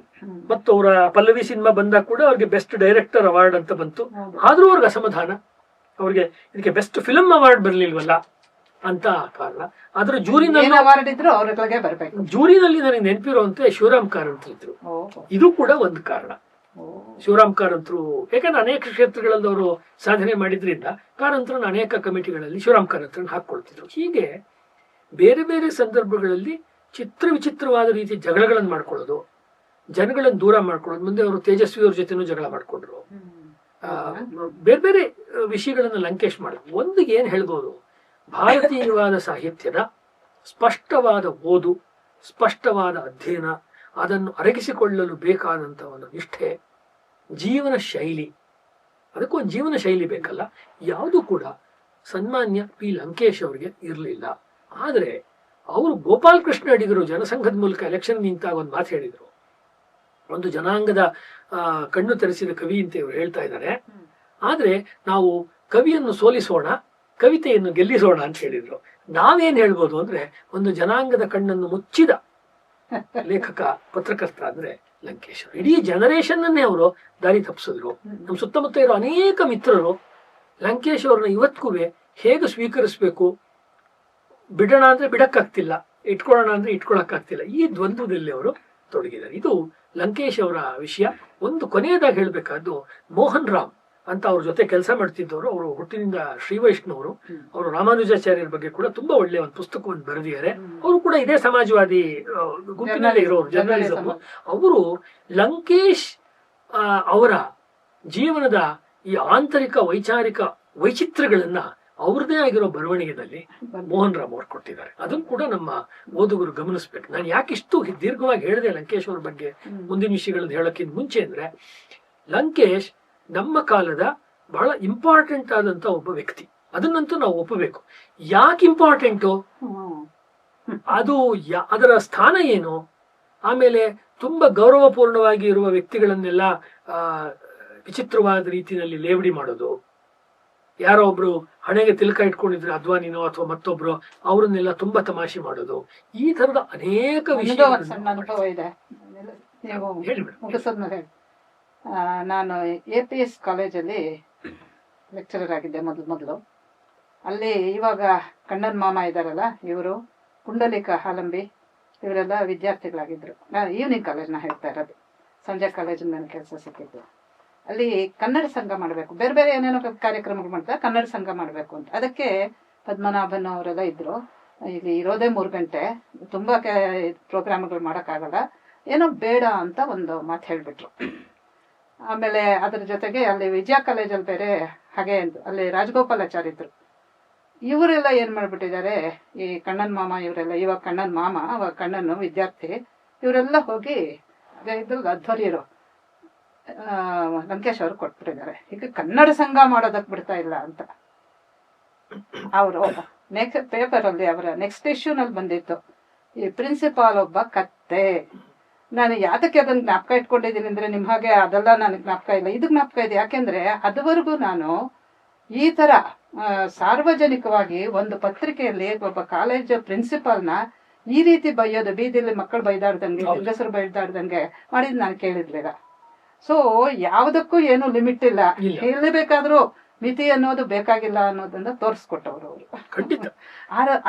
ಮತ್ತು ಅವರ ಪಲ್ಲವಿ ಸಿನಿಮಾ ಬಂದಾಗ ಕೂಡ ಅವ್ರಿಗೆ ಬೆಸ್ಟ್ ಡೈರೆಕ್ಟರ್ ಅವಾರ್ಡ್ ಅಂತ ಬಂತು. ಆದ್ರೂ ಅವ್ರಿಗೆ ಅಸಮಾಧಾನ, ಅವ್ರಿಗೆ ಇದಕ್ಕೆ ಬೆಸ್ಟ್ ಫಿಲ್ಮ್ ಅವಾರ್ಡ್ ಬರ್ಲಿಲ್ವಲ್ಲ ಅಂತ ಕಾರಣ. ಆದ್ರೆ ಜೂರಿನಲ್ಲಿ ನನಗೆ ನೆನಪಿರುವಂತೆ ಶಿವರಾಮ್ ಕಾರಂತರು ಇದ್ರು. ಇದು ಕೂಡ ಒಂದು ಕಾರಣ. ಶಿವರಾಮ್ ಕಾರಂತರು ಯಾಕಂದ್ರೆ ಅನೇಕ ಕ್ಷೇತ್ರಗಳಲ್ಲಿ ಅವರು ಸಾಧನೆ ಮಾಡಿದ್ರಿಂದ ಕಾರಂತರನ್ನ ಅನೇಕ ಕಮಿಟಿಗಳಲ್ಲಿ ಶಿವರಾಮ್ ಕಾರಂತರನ್ನ ಹಾಕೊಳ್ತಿದ್ರು. ಹೀಗೆ ಬೇರೆ ಬೇರೆ ಸಂದರ್ಭಗಳಲ್ಲಿ ವಿಚಿತ್ರವಾದ ರೀತಿ ಜಗಳಗಳನ್ನು ಮಾಡ್ಕೊಳ್ಳೋದು, ಜನಗಳನ್ನು ದೂರ ಮಾಡ್ಕೊಳ್ಳೋದು. ಮುಂದೆ ಅವರು ತೇಜಸ್ವಿ ಅವ್ರ ಜೊತೆನೂ ಜಗಳ ಮಾಡ್ಕೊಂಡ್ರು. ಬೇರೆ ಬೇರೆ ವಿಷಯಗಳನ್ನ ಲಂಕೇಶ್ ಮಾಡಿದ್ರು. ಒಂದು ಏನ್ ಹೇಳ್ಬೋದು, ಭಾರತೀಯವಾದ ಸಾಹಿತ್ಯದ ಸ್ಪಷ್ಟವಾದ ಓದು, ಸ್ಪಷ್ಟವಾದ ಅಧ್ಯಯನ, ಅದನ್ನು ಅರಗಿಸಿಕೊಳ್ಳಲು ಬೇಕಾದಂತ ಒಂದು ನಿಷ್ಠೆ, ಜೀವನ ಶೈಲಿ, ಅದಕ್ಕೊಂದು ಜೀವನ ಶೈಲಿ ಬೇಕಲ್ಲ, ಯಾವುದು ಕೂಡ ಸನ್ಮಾನ್ಯ ಪಿ ಲಂಕೇಶ್ ಅವರಿಗೆ ಇರಲಿಲ್ಲ. ಆದರೆ ಅವರು ಗೋಪಾಲ್ ಕೃಷ್ಣ ಅಡಿಗರು ಜನಸಂಘದ ಮೂಲಕ ಎಲೆಕ್ಷನ್ ನಿಂತಾಗ ಒಂದು ಮಾತು ಹೇಳಿದ್ರು. ಒಂದು ಜನಾಂಗದ ಕಣ್ಣು ತೆರೆಸಿದ ಕವಿ ಅಂತ ಇವರು ಹೇಳ್ತಾ ಇದ್ದಾರೆ. ಆದ್ರೆ ನಾವು ಕವಿಯನ್ನು ಸೋಲಿಸೋಣ, ಕವಿತೆಯನ್ನು ಗೆಲ್ಲಿಸೋಣ ಅಂತ ಹೇಳಿದ್ರು. ನಾವೇನ್ ಹೇಳ್ಬೋದು ಅಂದ್ರೆ, ಒಂದು ಜನಾಂಗದ ಕಣ್ಣನ್ನು ಮುಚ್ಚಿದ ಲೇಖಕ, ಪತ್ರಕರ್ತ ಅಂದ್ರೆ ಲಂಕೇಶ್. ಇಡೀ ಜನರೇಷನ್ ಅನ್ನೇ ಅವರು ದಾರಿ ತಪ್ಪಿಸಿದ್ರು. ನಮ್ಮ ಸುತ್ತಮುತ್ತ ಇರೋ ಅನೇಕ ಮಿತ್ರರು ಲಂಕೇಶ್ ಅವ್ರನ್ನ ಇವತ್ತಿಗೂ ಹೇಗೆ ಸ್ವೀಕರಿಸಬೇಕು, ಬಿಡೋಣ ಅಂದ್ರೆ ಬಿಡಕ್ಕಾಗ್ತಿಲ್ಲ, ಇಟ್ಕೊಳ್ಳೋಣ ಅಂದ್ರೆ ಇಟ್ಕೊಳಕ್ಕಾಗ್ತಿಲ್ಲ, ಈ ದ್ವಂದ್ವದಲ್ಲಿ ಅವರು ತೊಡಗಿದ್ದಾರೆ. ಇದು ಲಂಕೇಶ್ ಅವರ ವಿಷಯ. ಒಂದು ಕೊನೆಯದಾಗಿ ಹೇಳ್ಬೇಕಾದ್ದು, ಮೋಹನ್ ರಾಮ್ ಅಂತ ಅವ್ರ ಜೊತೆ ಕೆಲಸ ಮಾಡ್ತಿದ್ದವರು, ಅವರು ಹುಟ್ಟಿನಿಂದ ಶ್ರೀ ವೈಷ್ಣವರು. ಅವರು ರಾಮಾನುಜಾಚಾರ್ಯರ ಬಗ್ಗೆ ಕೂಡ ತುಂಬಾ ಒಳ್ಳೆಯ ಒಂದು ಪುಸ್ತಕವನ್ನು ಬರೆದಿದ್ದಾರೆ. ಅವರು ಕೂಡ ಇದೇ ಸಮಾಜವಾದಿ ಗುಂಪಿನಲ್ಲಿ ಇರೋರು, ಜರ್ನಲಿಸಮ್. ಅವರು ಲಂಕೇಶ್ ಅವರ ಜೀವನದ ಈ ಆಂತರಿಕ ವೈಚಾರಿಕ ವೈಚಿತ್ರ್ಯಗಳನ್ನ ಅವ್ರದೇ ಆಗಿರೋ ಬರವಣಿಗೆಯಲ್ಲಿ ಮೋಹನ್ ರಾಮ್ ಅವ್ರು ಕೊಟ್ಟಿದ್ದಾರೆ. ಅದನ್ನು ಕೂಡ ನಮ್ಮ ಓದುಗರು ಗಮನಿಸ್ಬೇಕು. ನಾನು ಯಾಕಿಷ್ಟು ದೀರ್ಘವಾಗಿ ಹೇಳಿದೆ ಲಂಕೇಶ್ ಅವ್ರ ಬಗ್ಗೆ ಮುಂದಿನ ವಿಷಯಗಳನ್ನ ಹೇಳೋಕ್ಕಿಂತ ಮುಂಚೆ ಅಂದ್ರೆ, ಲಂಕೇಶ್ ನಮ್ಮ ಕಾಲದ ಬಹಳ ಇಂಪಾರ್ಟೆಂಟ್ ಆದಂತ ಒಬ್ಬ ವ್ಯಕ್ತಿ. ಅದನ್ನಂತೂ ನಾವು ಒಪ್ಪಬೇಕು. ಯಾಕೆ ಇಂಪಾರ್ಟೆಂಟು, ಅದು ಅದರ ಸ್ಥಾನ ಏನು, ಆಮೇಲೆ ತುಂಬಾ ಗೌರವಪೂರ್ಣವಾಗಿ ಇರುವ ವ್ಯಕ್ತಿಗಳನ್ನೆಲ್ಲ ವಿಚಿತ್ರವಾದ ರೀತಿಯಲ್ಲಿ ಲೇವಡಿ ಮಾಡೋದು, ಯಾರೋ ಒಬ್ರು ಹಣೆಗೆ ತಿಲಕ ಇಟ್ಕೊಂಡಿದ್ರೆ ಅದ್ವಾನಿನೋ ಅಥವಾ ಮತ್ತೊಬ್ರು, ಅವರನ್ನೆಲ್ಲ ತುಂಬಾ ತಮಾಷೆ ಮಾಡೋದು, ಈ ತರದ ಅನೇಕ ವಿಷಯ. ನಾನು APS ಕಾಲೇಜಲ್ಲಿ ಲೆಕ್ಚರರ್ ಆಗಿದ್ದೆ ಮೊದಲು. ಅಲ್ಲಿ ಇವಾಗ ಕಣ್ಣನ್ ಮಾಮ ಇದ್ದಾರಲ್ಲ, ಇವರು ಪುಂಡಲಿಕ ಹಾಲಂಬಿ, ಇವರೆಲ್ಲ ವಿದ್ಯಾರ್ಥಿಗಳಾಗಿದ್ರು. ನಾನು ಈವ್ನಿಂಗ್ ಕಾಲೇಜ್ನ ಹೇಳ್ತಾ ಇರೋದು, ಸಂಜೆ ಕಾಲೇಜಿನ ನನಗೆ ಕೆಲಸ ಸಿಕ್ಕಿತ್ತು. ಅಲ್ಲಿ ಕನ್ನಡ ಸಂಘ ಮಾಡಬೇಕು, ಬೇರೆ ಬೇರೆ ಏನೇನೋ ಕಾರ್ಯಕ್ರಮಗಳು ಮಾಡ್ತಾರೆ, ಕನ್ನಡ ಸಂಘ ಮಾಡಬೇಕು ಅಂತ. ಅದಕ್ಕೆ ಪದ್ಮನಾಭನ್ ಅವರೆಲ್ಲ ಇದ್ರು. ಇಲ್ಲಿ ಇರೋದೇ 3 ಗಂಟೆ, ತುಂಬ ಪ್ರೋಗ್ರಾಮ್ಗಳು ಮಾಡೋಕ್ಕಾಗಲ್ಲ, ಏನೋ ಬೇಡ ಅಂತ ಒಂದು ಮಾತು ಹೇಳಿಬಿಟ್ರು. ಆಮೇಲೆ ಅದ್ರ ಜೊತೆಗೆ ಅಲ್ಲಿ ವಿಜಯ ಕಾಲೇಜಲ್ಲಿ ಬೇರೆ ಹಾಗೆ ಅಲ್ಲಿ ರಾಜಗೋಪಾಲಾಚಾರ್ಯ ಇದ್ರು. ಇವರೆಲ್ಲ ಏನು ಮಾಡಿಬಿಟ್ಟಿದ್ದಾರೆ, ಈ ಕಣ್ಣನ್ ಮಾಮ ಇವರೆಲ್ಲ, ಇವಾಗ ಕಣ್ಣನ್ ಮಾಮ, ಅವಾಗ ಕಣ್ಣನು ವಿದ್ಯಾರ್ಥಿ, ಇವರೆಲ್ಲ ಹೋಗಿ ಅದೇ ಇದ್ರಲ್ಲಿ ಅಧ್ವರ್ಯರು ಲಂಕೇಶ್ ಅವರು ಕೊಟ್ಬಿಟ್ಟಿದ್ದಾರೆ. ಈಗ ಕನ್ನಡ ಸಂಘ ಮಾಡೋದಕ್ಕೆ ಬಿಡ್ತಾ ಇಲ್ಲ ಅಂತ. ಅವರು ನೆಕ್ಸ್ಟ್ ಪೇಪರಲ್ಲಿ ಅವರ ನೆಕ್ಸ್ಟ್ ಇಶ್ಯೂನಲ್ಲಿ ಬಂದಿತ್ತು, ಈ ಪ್ರಿನ್ಸಿಪಾಲ್ ಒಬ್ಬ ಕತ್ತೆ. ನಾನು ಯಾತಕ್ಕೆ ಅದನ್ನ ಜ್ಞಾಪಕ ಇಟ್ಕೊಂಡಿದ್ದೀನಿ ಅಂದ್ರೆ, ನಿಮ್ ಹಾಗೆ ಅದೆಲ್ಲ ನನಗೆ ಜ್ಞಾಪಕ ಇಲ್ಲ, ಇದು ಜ್ಞಾಪಕ ಇದೆ. ಯಾಕೆಂದ್ರೆ ಅದುವರೆಗೂ ನಾನು ಈ ತರ ಸಾರ್ವಜನಿಕವಾಗಿ ಒಂದು ಪತ್ರಿಕೆಯಲ್ಲಿ ಒಬ್ಬ ಕಾಲೇಜ್ ಪ್ರಿನ್ಸಿಪಾಲ್ನ ಈ ರೀತಿ ಬೈಯೋದು, ಬೀದಿಲಿ ಮಕ್ಕಳು ಬೈದಾಡ್ದಂಗೆ, ಹೆಂಗಸರು ಬೈದಾಡ್ದಂಗೆ ಮಾಡಿದ್ ನಾನು ಕೇಳಿರ್ಲಿಲ್ಲ. ಸೊ ಯಾವುದಕ್ಕೂ ಏನು ಲಿಮಿಟ್ ಇಲ್ಲ, ಎಲ್ಲಿ ಬೇಕಾದ್ರೂ ಮಿತಿ ಅನ್ನೋದು ಬೇಕಾಗಿಲ್ಲ ಅನ್ನೋದನ್ನ ತೋರಿಸ್ಕೊಟ್ಟವ್ರು ಅವರು.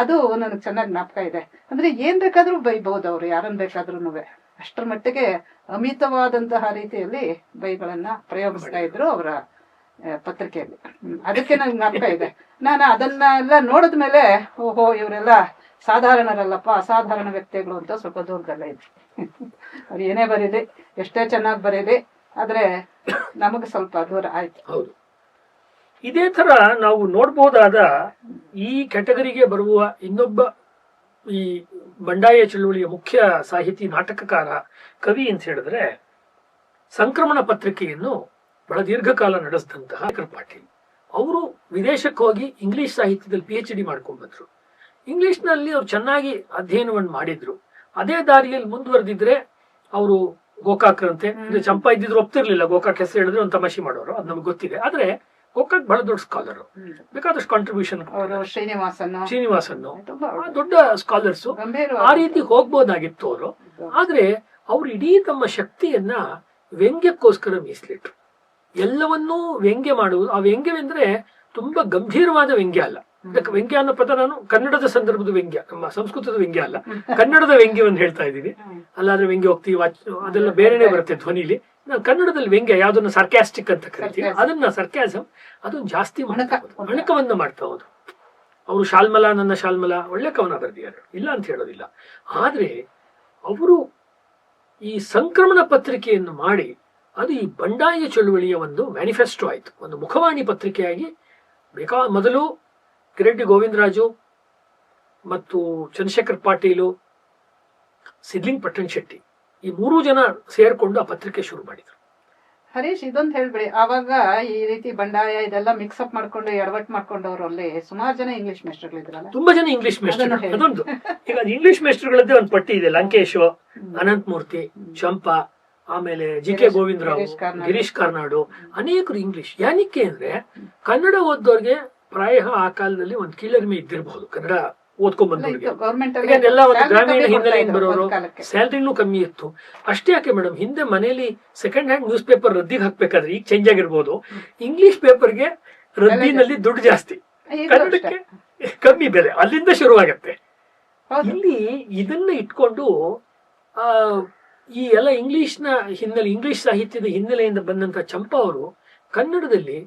ಅದು ನನಗೆ ಚೆನ್ನಾಗಿ ಜ್ಞಾಪಕ ಇದೆ. ಅಂದ್ರೆ ಏನ್ ಬೇಕಾದ್ರೂ ಬೈಬಹುದು ಅವ್ರು, ಯಾರನ್ನ ಬೇಕಾದ್ರೂ. ಅಷ್ಟರ ಮಟ್ಟಿಗೆ ಅಮಿತವಾದಂತಹ ರೀತಿಯಲ್ಲಿ ಬೈಗಳನ್ನ ಪ್ರಯೋಗಿಸ್ತಾ ಇದ್ರು ಅವರ ಪತ್ರಿಕೆಯಲ್ಲಿ. ಅದಕ್ಕೆ ನಂಗೆ ಜ್ಞಾಪಕ ಇದೆ. ನಾನು ಅದನ್ನೆಲ್ಲ ನೋಡಿದ್ಮೇಲೆ, ಓಹೋ ಇವರೆಲ್ಲ ಸಾಧಾರಣರಲ್ಲಪ್ಪ, ಅಸಾಧಾರಣ ವ್ಯಕ್ತಿಗಳು ಅಂತ ಸ್ವಲ್ಪ ದೂರದಲ್ಲೇ ಇದ್ರು. ಅವ್ರು ಏನೇ ಬರೀಲಿ, ಎಷ್ಟೇ ಚೆನ್ನಾಗಿ ಬರೀಲಿ, ಆದ್ರೆ ನಮಗೆ ಸ್ವಲ್ಪ ದೂರ ಆಯ್ತು. ಹೌದು, ಇದೇ ತರ ನಾವು ನೋಡ್ಬೋದಾದ ಈ ಕ್ಯಾಟಗರಿಗೆ ಬರುವ ಇನ್ನೊಬ್ಬ ಈ ಬಂಡಾಯ ಚಳುವಳಿಯ ಮುಖ್ಯ ಸಾಹಿತಿ, ನಾಟಕಕಾರ, ಕವಿ ಅಂತ ಹೇಳಿದ್ರೆ, ಸಂಕ್ರಮಣ ಪತ್ರಿಕೆಯನ್ನು ಬಹಳ ದೀರ್ಘಕಾಲ ನಡೆಸಿದಂತಹ ಪಾಟೀಲ್ ಅವರು ವಿದೇಶಕ್ಕೆ ಹೋಗಿ ಇಂಗ್ಲಿಷ್ ಸಾಹಿತ್ಯದಲ್ಲಿ PhD ಮಾಡ್ಕೊಂಡ್ ಬಂದ್ರು. ಇಂಗ್ಲಿಷ್ನಲ್ಲಿ ಅವ್ರು ಚೆನ್ನಾಗಿ ಅಧ್ಯಯನವನ್ನು ಮಾಡಿದ್ರು. ಅದೇ ದಾರಿಯಲ್ಲಿ ಮುಂದುವರೆದಿದ್ರೆ ಅವರು ಗೋಕಾಕ್ರಂತೆ, ಚಂಪಾ ಇದ್ದಿದ್ರು ಒಪ್ತಿರ್ಲಿಲ್ಲ. ಗೋಕಾಕ್ ಹೆಸರು ಹೇಳಿದ್ರೆ ಒಂದು ತಮಾಷೆ ಮಾಡೋರು, ಅದು ನಮ್ಗೆ ಗೊತ್ತಿದೆ. ಆದ್ರೆ ಗೋಕಾಕ್ ಬಹಳ ದೊಡ್ಡ ಸ್ಕಾಲರ್, ಬೇಕಾದಷ್ಟು ಕಾಂಟ್ರಿಬ್ಯೂಷನ್. ಶ್ರೀನಿವಾಸನ್ ದೊಡ್ಡ ಸ್ಕಾಲರ್ಸ್, ಆ ರೀತಿ ಹೋಗ್ಬೋದಾಗಿತ್ತು ಅವರು. ಆದ್ರೆ ಅವ್ರು ಇಡೀ ತಮ್ಮ ಶಕ್ತಿಯನ್ನ ವ್ಯಂಗ್ಯಕ್ಕೋಸ್ಕರ ಮೀಸಲಿಟ್ರು. ಎಲ್ಲವನ್ನೂ ವ್ಯಂಗ್ಯ ಮಾಡುವುದು. ಆ ವ್ಯಂಗ್ಯವೆಂದ್ರೆ ತುಂಬಾ ಗಂಭೀರವಾದ ವ್ಯಂಗ್ಯ ಅಲ್ಲ. ಇದಕ್ಕೆ ವ್ಯಂಗ್ಯ ಅನ್ನೋ ಪದ ನಾನು ಕನ್ನಡದ ಸಂದರ್ಭದ ವ್ಯಂಗ್ಯ, ನಮ್ಮ ಸಂಸ್ಕೃತದ ವ್ಯಂಗ್ಯ ಅಲ್ಲ, ಕನ್ನಡದ ವ್ಯಂಗ್ಯವನ್ನು ಹೇಳ್ತಾ ಇದ್ದೀನಿ. ಅಲ್ಲಾದ್ರೆ ವ್ಯಂಗ್ಯ ಹೋಗ್ತೀವಿ ಅದೆಲ್ಲ ಬೇರೆನೆ ಬರುತ್ತೆ ಧ್ವನಿಲಿ. ನಾನು ಕನ್ನಡದಲ್ಲಿ ವ್ಯಂಗ್ಯ ಯಾವ್ದನ್ನ ಸರ್ಕ್ಯಾಸ್ಟಿಕ್ ಅಂತ ಕರಿತೀವಿ, ಅದನ್ನ ಸರ್ಕ್ಯಾಸಮ್, ಅದನ್ನ ಜಾಸ್ತಿ ಅಣಕವನ್ನ ಮಾಡ್ತಾ ಹೋದ್ರು. ಅವರು ಶಾಲ್ಮಲಾ, ನನ್ನ ಶಾಲ್ಮಲಾ ಒಳ್ಳೆ ಕವನ ಬರೆದಿದ್ದಾರೆ, ಇಲ್ಲ ಅಂತ ಹೇಳೋದಿಲ್ಲ. ಆದ್ರೆ ಅವರು ಈ ಸಂಕ್ರಮಣ ಪತ್ರಿಕೆಯನ್ನು ಮಾಡಿ ಅದು ಈ ಬಂಡಾಯ ಚಳುವಳಿಯ ಒಂದು ಮ್ಯಾನಿಫೆಸ್ಟೋ ಆಯಿತು, ಒಂದು ಮುಖವಾಣಿ ಪತ್ರಿಕೆಯಾಗಿ. ಮೊದಲು ಕಿರೆಡ್ಡಿ ಗೋವಿಂದರಾಜು ಮತ್ತು ಚಂದ್ರಶೇಖರ್ ಪಾಟೀಲು, ಸಿದ್ಲಿಂಗ್ ಪಟ್ಟಣ್ ಶೆಟ್ಟಿ, ಈ 3 ಜನ ಸೇರ್ಕೊಂಡು ಆ ಪತ್ರಿಕೆ ಶುರು ಮಾಡಿದ್ರು. ಹರೀಶ್, ಇದೊಂದು ಹೇಳ್ಬಿಡಿ, ಆವಾಗ ಈ ರೀತಿ ಬಂಡಾಯ ಇದೆಲ್ಲ ಮಿಕ್ಸ್ಅಪ್ ಮಾಡ್ಕೊಂಡು ಎಡವಟ್ ಮಾಡ್ಕೊಂಡವ್ರಲ್ಲಿ ಸುಮಾರು ಜನ ಇಂಗ್ಲಿಷ್ ಮೇಸ್ಟರ್ಗಳಿದ್ರಲ್ಲ. ತುಂಬಾ ಜನ ಇಂಗ್ಲಿಷ್ ಮೇಸ್ಟರ್. ಅದೊಂದು ಈಗ ಇಂಗ್ಲಿಷ್ ಮೇಸ್ಟರ್ಗಳದ್ದೇ ಒಂದು ಪಟ್ಟಿ ಇದೆ. ಲಂಕೇಶ್, ಅನಂತಮೂರ್ತಿ, ಚಂಪಾ, ಆಮೇಲೆ ಜಿ.ಕೆ. ಗೋವಿಂದರಾವ್, ಗಿರೀಶ್ ಕಾರ್ನಾಡು, ಅನೇಕರು ಇಂಗ್ಲಿಷ್. ಏನಕ್ಕೆ ಅಂದ್ರೆ ಕನ್ನಡ ಓದೋರ್ಗೆ ಪ್ರಾಯ ಆ ಕಾಲದಲ್ಲಿ ಒಂದು ಕೀಳರಿಮೆ ಇದ್ದಿರಬಹುದು. ಕನ್ನಡ ಓದ್ಕೊಂಡ್ ಬಂದವ್ರಿಗೆ ಎಲ್ಲ ಒಂದು ಗ್ರಾಮೀಣ ಹಿನ್ನೆಲೆಯಿಂದ ಬರೋರು, ಸ್ಯಾಲ್ರಿನೂ ಕಮ್ಮಿ ಇತ್ತು. ಅಷ್ಟೇ ಯಾಕೆ ಮೇಡಮ್, ಹಿಂದೆ ಮನೇಲಿ ಸೆಕೆಂಡ್ ಹ್ಯಾಂಡ್ ನ್ಯೂಸ್ ಪೇಪರ್ ರದ್ದಿಗೆ ಹಾಕ್ಬೇಕಾದ್ರೆ, ಈಗ ಚೇಂಜ್ ಆಗಿರ್ಬೋದು, ಇಂಗ್ಲಿಷ್ ಪೇಪರ್ಗೆ ರದ್ದಿನಲ್ಲಿ ದುಡ್ಡು ಜಾಸ್ತಿ, ಕನ್ನಡಕ್ಕೆ ಕಮ್ಮಿ ಬೆಲೆ. ಅಲ್ಲಿಂದ ಶುರುವಾಗತ್ತೆ. ಇಲ್ಲಿ ಇದನ್ನ ಇಟ್ಕೊಂಡು ಈ ಎಲ್ಲ ಇಂಗ್ಲಿಷ್ನ ಹಿನ್ನೆಲೆ, ಇಂಗ್ಲಿಷ್ ಸಾಹಿತ್ಯದ ಹಿನ್ನೆಲೆಯಿಂದ ಬಂದಂತ ಚಂಪಾ ಅವರು ಕನ್ನಡದಲ್ಲಿ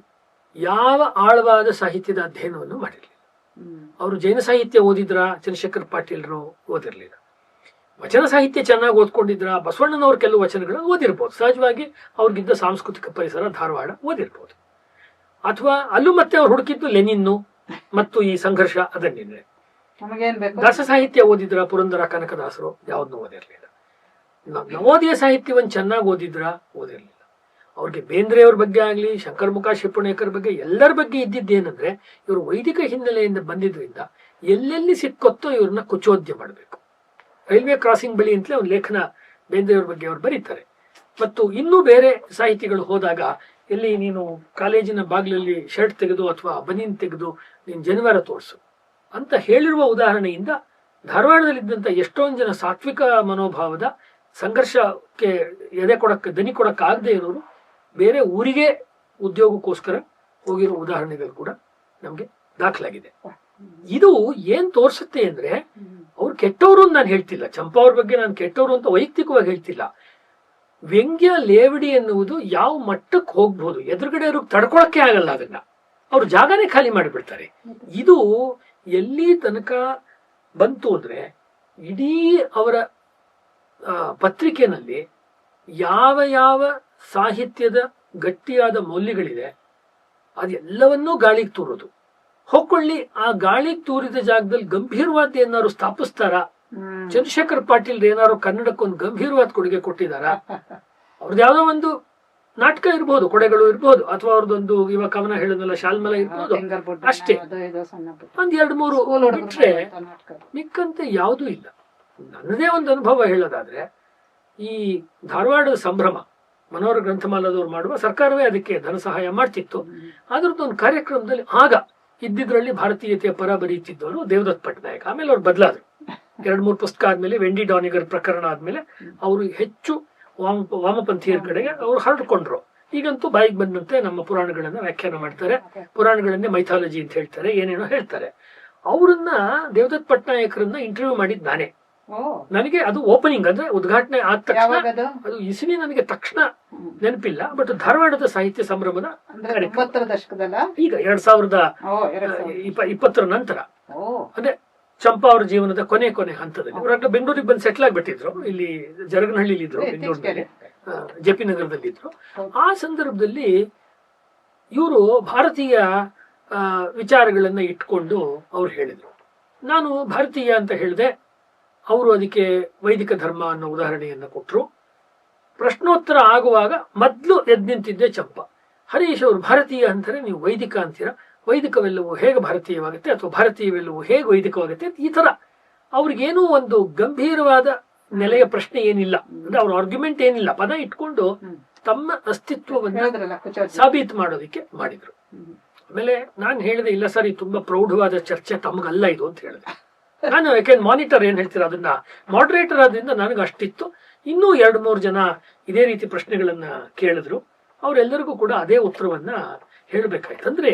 ಯಾವ ಆಳವಾದ ಸಾಹಿತ್ಯದ ಅಧ್ಯಯನವನ್ನು ಮಾಡಿರಲಿಲ್ಲ. ಅವರು ಜೈನ ಸಾಹಿತ್ಯ ಓದಿದ್ರ, ಚಂದ್ರಶೇಖರ್ ಪಾಟೀಲ್ರು ಓದಿರ್ಲಿಲ್ಲ. ವಚನ ಸಾಹಿತ್ಯ ಚೆನ್ನಾಗಿ ಓದ್ಕೊಂಡಿದ್ರ, ಬಸವಣ್ಣನವ್ರ ಕೆಲವು ವಚನಗಳನ್ನು ಓದಿರ್ಬೋದು. ಸಹಜವಾಗಿ ಅವ್ರಿಗಿದ್ದ ಸಾಂಸ್ಕೃತಿಕ ಪರಿಸರ ಧಾರವಾಡ ಓದಿರ್ಬೋದು. ಅಥವಾ ಅಲ್ಲೂ ಮತ್ತೆ ಅವ್ರು ಹುಡುಕಿದ್ದು ಲೆನಿನ್ನು ಮತ್ತು ಈ ಸಂಘರ್ಷ ಅದನ್ನೇ. ದಾಸ ಸಾಹಿತ್ಯ ಓದಿದ್ರ, ಪುರಂದರ ಕನಕದಾಸರು ಯಾವ್ದನ್ನೂ ಓದಿರ್ಲಿಲ್ಲ. ನವೋದಯ ಸಾಹಿತ್ಯವನ್ನು ಚೆನ್ನಾಗಿ ಓದಿರ್ಲಿಲ್ಲ. ಅವ್ರಿಗೆ ಬೇಂದ್ರೆಯವ್ರ ಬಗ್ಗೆ ಆಗ್ಲಿ, ಶಂಕರಮುಖ ಶಿಪ್ಪಣೇಕರ್ ಬಗ್ಗೆ, ಎಲ್ಲರ ಬಗ್ಗೆ ಇದ್ದಿದ್ದೇನೆಂದ್ರೆ ಇವರು ವೈದಿಕ ಹಿನ್ನೆಲೆಯಿಂದ ಬಂದಿದ್ರಿಂದ ಎಲ್ಲೆಲ್ಲಿ ಸಿಕ್ಕೊತ್ತೋ ಇವ್ರನ್ನ ಕುಚೋದ್ಯ ಮಾಡಬೇಕು. ರೈಲ್ವೆ ಕ್ರಾಸಿಂಗ್ ಬಳಿ ಅಂತಲೇ ಒಂದು ಲೇಖನ ಬೇಂದ್ರೆಯವ್ರ ಬಗ್ಗೆ ಅವ್ರು ಬರೀತಾರೆ. ಮತ್ತು ಇನ್ನೂ ಬೇರೆ ಸಾಹಿತಿಗಳು ಹೋದಾಗ, ಎಲ್ಲಿ ನೀನು ಕಾಲೇಜಿನ ಬಾಗಿಲಲ್ಲಿ ಶರ್ಟ್ ತೆಗೆದು ಅಥವಾ ಬನೀನ್ ತೆಗೆದು ನೀನು ಜನಿವಾರ ತೋರಿಸು ಅಂತ ಹೇಳಿರುವ ಉದಾಹರಣೆಯಿಂದ ಧಾರವಾಡದಲ್ಲಿದ್ದಂಥ ಎಷ್ಟೊಂದು ಜನ ಸಾತ್ವಿಕ ಮನೋಭಾವದ, ಸಂಘರ್ಷಕ್ಕೆ ದನಿ ಕೊಡಕ್ಕೆ ಆಗದೆ ಇರೋರು ಬೇರೆ ಊರಿಗೆ ಉದ್ಯೋಗಕ್ಕೋಸ್ಕರ ಹೋಗಿರೋ ಉದಾಹರಣೆಗಳು ಕೂಡ ನಮ್ಗೆ ದಾಖಲಾಗಿದೆ. ಇದು ಏನ್ ತೋರಿಸುತ್ತೆ ಅಂದ್ರೆ, ಅವ್ರು ಕೆಟ್ಟವರು ಅಂತ ನಾನು ಹೇಳ್ತಿಲ್ಲ. ಚಂಪಾ ಅವ್ರ ಬಗ್ಗೆ ನಾನು ಕೆಟ್ಟವರು ಅಂತ ವೈಯಕ್ತಿಕವಾಗಿ ಹೇಳ್ತಿಲ್ಲ. ವ್ಯಂಗ್ಯ ಲೇವಡಿ ಎನ್ನುವುದು ಯಾವ ಮಟ್ಟಕ್ಕೆ ಹೋಗ್ಬಹುದು, ಎದುರುಗಡೆ ಅವ್ರಿಗೆ ತಡ್ಕೊಳಕ್ಕೆ ಆಗಲ್ಲ. ಅದನ್ನ ಅವ್ರು ಜಾಗನೇ ಖಾಲಿ ಮಾಡಿಬಿಡ್ತಾರೆ. ಇದು ಎಲ್ಲಿ ತನಕ ಬಂತು ಅಂದ್ರೆ, ಇಡೀ ಅವರ ಪತ್ರಿಕೆನಲ್ಲಿ ಯಾವ ಯಾವ ಸಾಹಿತ್ಯದ ಗಟ್ಟಿಯಾದ ಮೌಲ್ಯಗಳಿದೆ ಅದೆಲ್ಲವನ್ನೂ ಗಾಳಿಗೆ ತೂರೋದು. ಹೊಕ್ಕೊಳ್ಳಿ, ಆ ಗಾಳಿಗೆ ತೂರಿದ ಜಾಗದಲ್ಲಿ ಗಂಭೀರವಾದ ಏನಾದ್ರು ಸ್ಥಾಪಿಸ್ತಾರ? ಚಂದ್ರಶೇಖರ್ ಪಾಟೀಲ್ ಏನಾದ್ರು ಕನ್ನಡಕ್ಕೊಂದು ಗಂಭೀರವಾದ ಕೊಡುಗೆ ಕೊಟ್ಟಿದಾರ? ಅವ್ರದ್ದು ಯಾವ್ದೋ ಒಂದು ನಾಟಕ ಇರ್ಬೋದು, ಕೊಡೆಗಳು ಇರ್ಬೋದು, ಅಥವಾ ಅವ್ರದ್ದೊಂದು ಇವಾಗ ಕವನ ಹೇಳೋದಲ್ಲ ಶಾಲ್ಮಲ ಇರ್ಬೋದು, ಅಷ್ಟೇ. ಒಂದ್ 2-3 ಬಿಟ್ರೆ ಮಿಕ್ಕಂತೆ ಯಾವುದೂ ಇಲ್ಲ. ನನ್ನದೇ ಒಂದು ಅನುಭವ ಹೇಳೋದಾದ್ರೆ, ಈ ಧಾರವಾಡದ ಸಂಭ್ರಮ ಮನೋಹರ ಗ್ರಂಥಮಾಲದವ್ರು ಮಾಡುವ, ಸರ್ಕಾರವೇ ಅದಕ್ಕೆ ಧನ ಸಹಾಯ ಮಾಡ್ತಿತ್ತು. ಅದ್ರದ್ದೊಂದು ಕಾರ್ಯಕ್ರಮದಲ್ಲಿ ಆಗ ಇದ್ದಿದ್ರಲ್ಲಿ ಭಾರತೀಯತೆಯ ಪರ ಬರೀತಿದ್ದವರು ದೇವದತ್ ಪಟ್ನಾಯಕ್. ಆಮೇಲೆ ಅವ್ರು ಬದಲಾದ್ರು. 2-3 ಪುಸ್ತಕ ಆದ್ಮೇಲೆ, ವೆಂಡಿ ಡಾನಿಗರ್ ಪ್ರಕರಣ ಆದ್ಮೇಲೆ ಅವರು ಹೆಚ್ಚು ವಾಮಪಂಥೀಯರ ಕಡೆಗೆ ಅವರು ಹರಡ್ಕೊಂಡ್ರು. ಈಗಂತೂ ಬಾಯಿಗೆ ಬಂದಂತೆ ನಮ್ಮ ಪುರಾಣಗಳನ್ನ ವ್ಯಾಖ್ಯಾನ ಮಾಡ್ತಾರೆ, ಪುರಾಣಗಳನ್ನೇ ಮೈಥಾಲಜಿ ಅಂತ ಹೇಳ್ತಾರೆ, ಏನೇನೋ ಹೇಳ್ತಾರೆ. ಅವರನ್ನ ದೇವದತ್ ಪಟ್ನಾಯಕರನ್ನ ಇಂಟರ್ವ್ಯೂ ಮಾಡಿದ್ ನಾನೇ. ನನಗೆ ಅದು ಓಪನಿಂಗ್ ಅಂದ್ರೆ ಉದ್ಘಾಟನೆ ಆದ ತಕ್ಷಣ, ಅದು ಇಸಿನಿ ನನಗೆ ತಕ್ಷಣ ನೆನಪಿಲ್ಲ, ಬಟ್ ಧಾರವಾಡದ ಸಾಹಿತ್ಯ ಸಂಭ್ರಮದ ಈಗ 2020 ನಂತರ, ಅಂದ್ರೆ ಚಂಪಾ ಅವ್ರ ಜೀವನದ ಕೊನೆ ಹಂತದಲ್ಲಿ. ಅವ್ರಾಗ ಬೆಂಗಳೂರಿಗೆ ಬಂದು ಸೆಟ್ಲ್ ಆಗ್ಬಿಟ್ಟಿದ್ರು. ಇಲ್ಲಿ ಜರಗನಹಳ್ಳಿಲಿ ಇದ್ರು, ಬೆಂಗಳೂರಿನಲ್ಲಿ ಜೆ.ಪಿ. ನಗರದಲ್ಲಿ ಇದ್ರು. ಆ ಸಂದರ್ಭದಲ್ಲಿ ಇವರು ಭಾರತೀಯ ವಿಚಾರಗಳನ್ನ ಇಟ್ಕೊಂಡು ಅವ್ರು ಹೇಳಿದ್ರು. ನಾನು ಭಾರತೀಯ ಅಂತ ಹೇಳಿದೆ. ಅವರು ಅದಕ್ಕೆ ವೈದಿಕ ಧರ್ಮ ಅನ್ನೋ ಉದಾಹರಣೆಯನ್ನ ಕೊಟ್ಟರು. ಪ್ರಶ್ನೋತ್ತರ ಆಗುವಾಗ ಮೊದಲು ಎದ್ದು ನಿಂತಿದ್ದೆ ಚಂಪಾ. ಹರೀಶ್ ಅವರು ಭಾರತೀಯ ಅಂತಾರೆ, ನೀವು ವೈದಿಕ ಅಂತೀರಾ, ವೈದಿಕವೆಲ್ಲವೂ ಹೇಗೆ ಭಾರತೀಯವಾಗುತ್ತೆ ಅಥವಾ ಭಾರತೀಯವೆಲ್ಲವೂ ಹೇಗೆ ವೈದಿಕವಾಗುತ್ತೆ? ಈ ತರ ಅವ್ರಿಗೇನೂ ಒಂದು ಗಂಭೀರವಾದ ನೆಲೆಯ ಪ್ರಶ್ನೆ ಏನಿಲ್ಲ, ಅಂದ್ರೆ ಅವ್ರ ಆರ್ಗ್ಯುಮೆಂಟ್ ಏನಿಲ್ಲ, ಪದ ಇಟ್ಕೊಂಡು ತಮ್ಮ ಅಸ್ತಿತ್ವವನ್ನ ಸಾಬೀತು ಮಾಡೋದಕ್ಕೆ ಮಾಡಿದ್ರು. ಆಮೇಲೆ ನಾನು ಹೇಳಿದೆ, ಇಲ್ಲ ಸರ್, ಇದು ತುಂಬಾ ಪ್ರೌಢವಾದ ಚರ್ಚೆ, ತಮಗಲ್ಲ ಇದು ಅಂತ ಹೇಳಿದೆ ನಾನು. ಯಾಕೆಂದ್ರೆ ಮಾನಿಟರ್ ಏನ್ ಹೇಳ್ತೀರ ಅದನ್ನ ಮಾಡರೇಟರ್ ಆದ್ರಿಂದ ನನಗೆ ಅಷ್ಟಿತ್ತು. ಇನ್ನೂ 2-3 ಜನ ಇದೇ ರೀತಿ ಪ್ರಶ್ನೆಗಳನ್ನ ಕೇಳಿದ್ರು. ಅವರೆಲ್ಲರಿಗೂ ಕೂಡ ಅದೇ ಉತ್ತರವನ್ನ ಹೇಳ್ಬೇಕಾಯ್ತು. ಅಂದ್ರೆ